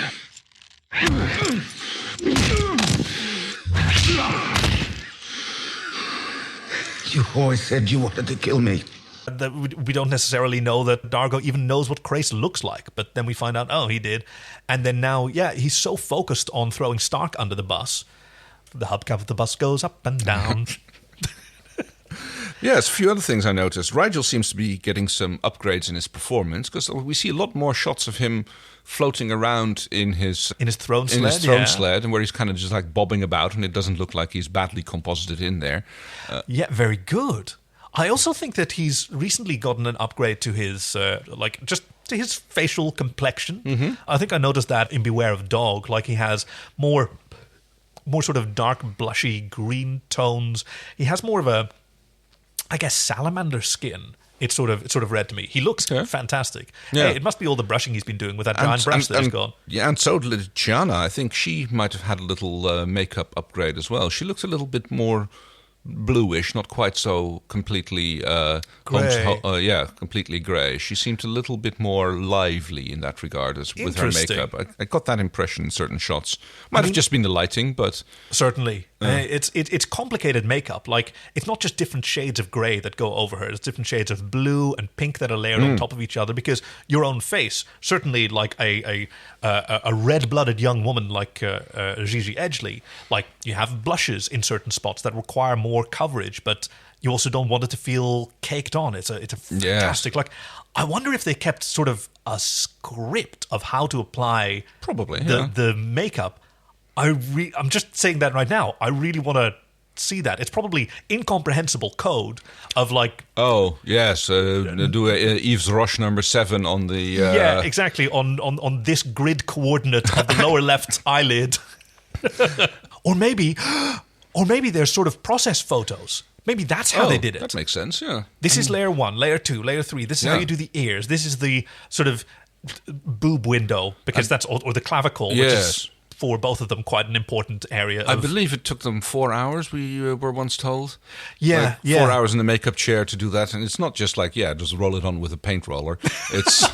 You always said you wanted to kill me. We don't necessarily know that Dargo even knows what Crais looks like, but then we find out, he did. And then now, he's so focused on throwing Stark under the bus. The hubcap of the bus goes up and down. Yes, a few other things I noticed. Rigel seems to be getting some upgrades in his performance, because we see a lot more shots of him floating around in his throne sled, and where he's kind of just like bobbing about, and it doesn't look like he's badly composited in there. Very good. I also think that he's recently gotten an upgrade to his, to his facial complexion. Mm-hmm. I think I noticed that in Beware of Dog. Like, he has more sort of dark, blushy green tones. He has more of a, I guess, salamander skin. It's sort of read to me. He looks fantastic. Yeah. Hey, it must be all the brushing he's been doing with that giant brush that he's got. Yeah, and so did Chiana. I think she might have had a little makeup upgrade as well. She looks a little bit more bluish, not quite so completely grey. Completely grey. She seemed a little bit more lively in that regard with her makeup. I got that impression in certain shots. Might have just been the lighting, but certainly it's complicated makeup. Like, it's not just different shades of grey that go over her. It's different shades of blue and pink that are layered on top of each other. Because your own face, certainly like a red-blooded young woman like Gigi Edgley, like, you have blushes in certain spots that require more coverage, but you also don't want it to feel caked on. It's a fantastic. Like, I wonder if they kept sort of a script of how to apply the makeup. I'm just saying that right now. I really want to see that. It's probably incomprehensible code of like... Oh, yes. Do a Yves Roche number 7 on the... Yeah, exactly. On this grid coordinate of the lower left eyelid. Or maybe there's sort of process photos. Maybe that's how they did it. That makes sense, yeah. This is layer 1, layer 2, layer 3. This is how you do the ears. This is the sort of boob window, because or the clavicle, which is for both of them quite an important area. I believe it took them 4 hours, we were once told. Yeah, 4 hours in the makeup chair to do that. And it's not just like, just roll it on with a paint roller. It's...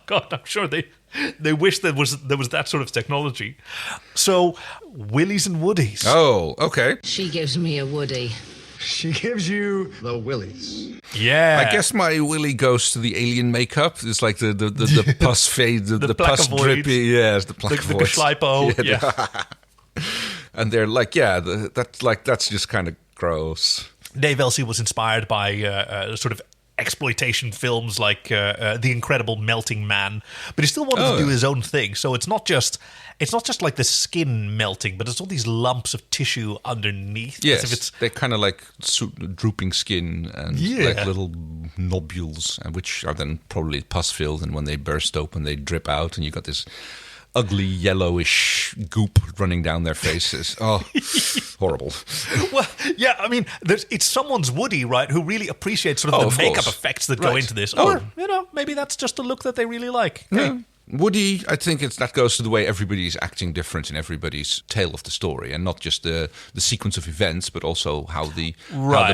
God, I'm sure they wish there was that sort of technology. So, Willies and Woodies. Oh, okay. She gives me a Woody. She gives you the willies. Yeah. I guess my willy goes to the alien makeup. It's like the pus fade, the pus drippy. Yes, the plaque the geschleipo. Yeah. And they're like, that's just kind of gross. Dave Elsey was inspired by sort of exploitation films like The Incredible Melting Man, but he still wanted to do his own thing. So it's not just like the skin melting, but it's all these lumps of tissue underneath. Yes, they're kind of like drooping skin and like little nobules, which are then probably pus filled, and when they burst open, they drip out, and you got this ugly yellowish goop running down their faces. Oh, horrible. Well, yeah, I mean, it's someone's Woody, right, who really appreciates sort of the makeup effects that go into this. Or, maybe that's just a look that they really like. Yeah. Woody, I think that goes to the way everybody's acting different in everybody's tale of the story, and not just the sequence of events, but also how the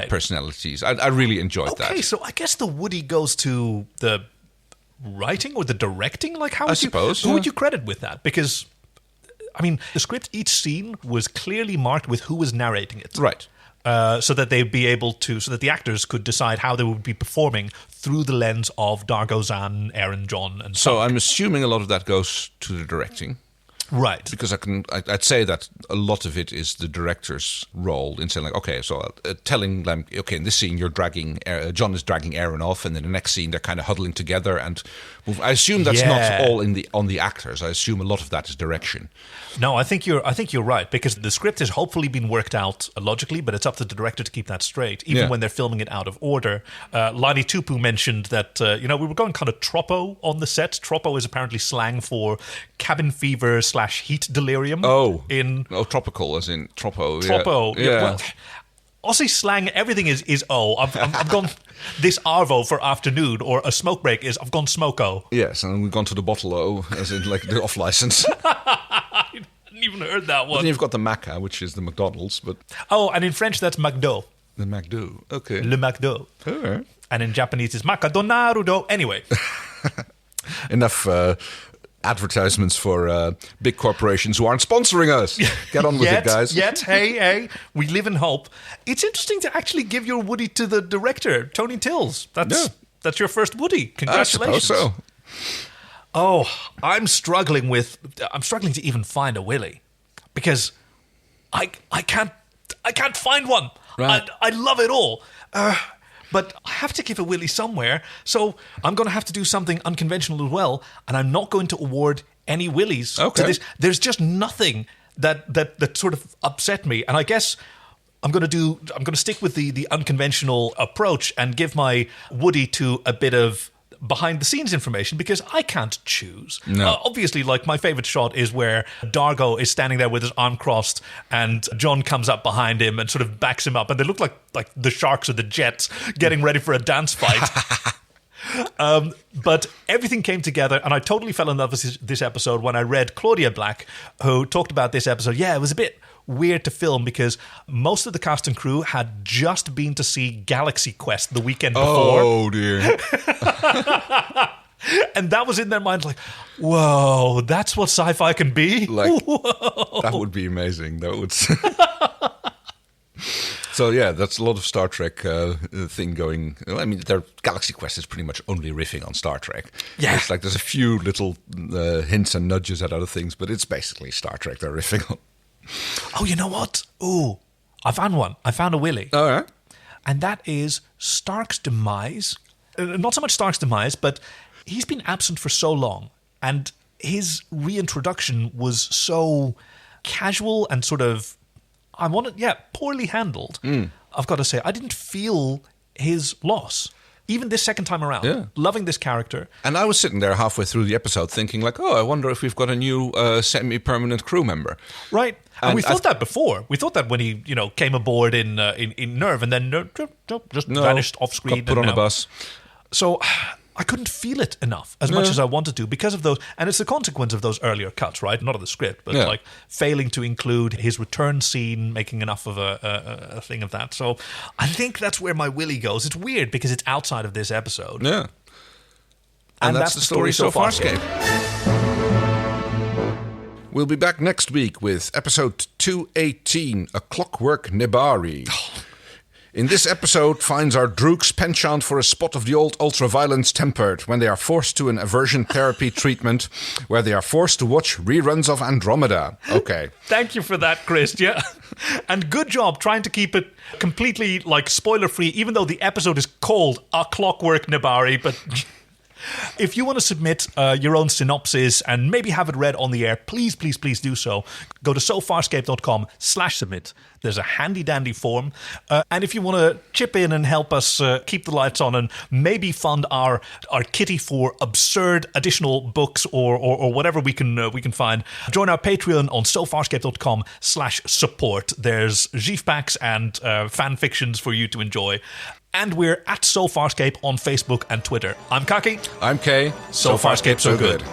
personalities. I really enjoyed that. Okay, so I guess the Woody goes to the writing or the directing. Like, who would you credit with that? Because, I mean, the script, each scene was clearly marked with who was narrating it, right? So that they'd be able to, so that the actors could decide how they would be performing through the lens of Dargo, Zan, Aaron, John, and so I'm assuming a lot of that goes to the directing. Right. Because I'd say that a lot of it is the director's role in saying, like, okay, so telling them, okay, in this scene you're dragging, John is dragging Aaron off, and in the next scene they're kind of huddling together and move. I assume that's not all on the actors. I assume a lot of that is direction. No, I think you're right, because the script has hopefully been worked out logically, but it's up to the director to keep that straight, even when they're filming it out of order. Lani Tupu mentioned that we were going kind of troppo on the set. Troppo is apparently slang for cabin fever / heat delirium. Tropical, as in troppo. Troppo. Yeah. Well, Aussie slang, everything is I've gone this arvo for afternoon, or a smoke break is I've gone smoko. Yes, and we've gone to the bottle-o, as in like the off license. I hadn't even heard that one. But then you've got the Maca, which is the McDonald's, but and in French that's McDo. The McDo, okay. Le McDo. All right. And in Japanese it's Macadonarudo. Anyway. Enough advertisements for big corporations who aren't sponsoring us. Get on with it, guys. Hey, we live in hope. It's interesting to actually give your Woody to the director, Tony Tilse. That's your first Woody. Congratulations. I suppose so. Oh, I'm struggling to even find a Willy, because I can't find one. Right. I love it all. But I have to give a Willy somewhere, so I'm going to have to do something unconventional as well, and I'm not going to award any Willys to this. There's just nothing that sort of upset me, and I guess I'm going to stick with the unconventional approach and give my Woody to a bit of behind-the-scenes information, because I can't choose. No. Obviously, like, my favourite shot is where Dargo is standing there with his arm crossed and John comes up behind him and sort of backs him up, and they look like the Sharks or the Jets getting ready for a dance fight. But everything came together, and I totally fell in love with this episode when I read Claudia Black, who talked about this episode. Yeah, it was a bit weird to film because most of the cast and crew had just been to see Galaxy Quest the weekend before. Oh, dear. And that was in their minds, like, whoa, that's what sci-fi can be? Like, whoa. That would be amazing. That would... So, yeah, that's a lot of Star Trek thing going... I mean, their Galaxy Quest is pretty much only riffing on Star Trek. Yeah. It's like there's a few little hints and nudges at other things, but it's basically Star Trek they're riffing on. Oh, you know what? Ooh, I found one. I found a Willy. All right. And that is Stark's demise. Not so much Stark's demise, but he's been absent for so long, and his reintroduction was so casual and sort of, poorly handled. I've got to say, I didn't feel his loss. Even this second time around, loving this character. And I was sitting there halfway through the episode thinking, like, I wonder if we've got a new semi-permanent crew member. Right. And we thought that before. We thought that when he, came aboard in Nerve, and then just vanished off screen. Got put on a bus. So I couldn't feel it enough as much as I wanted to because of those. And it's the consequence of those earlier cuts, right? Not of the script, but like failing to include his return scene, making enough of a thing of that. So I think that's where my Willy goes. It's weird because it's outside of this episode. Yeah. And that's the story so Farscape. We'll be back next week with episode 218, A Clockwork Nebari. In this episode finds our droogs penchant for a spot of the old ultraviolence tempered when they are forced to an aversion therapy treatment where they are forced to watch reruns of Andromeda. Okay. Thank you for that, Chris. Yeah. And good job trying to keep it completely spoiler-free, even though the episode is called A Clockwork Nebari, but... If you want to submit your own synopsis and maybe have it read on the air, please do so. Go to sofarscape.com/submit. There's a handy-dandy form. And if you want to chip in and help us keep the lights on and maybe fund our kitty for absurd additional books or whatever we can find, join our Patreon on sofarscape.com/support. There's GIF packs and fan fictions for you to enjoy. And we're at So Farscape on Facebook and Twitter. I'm Kaki. I'm Kay. So Farscape, so good.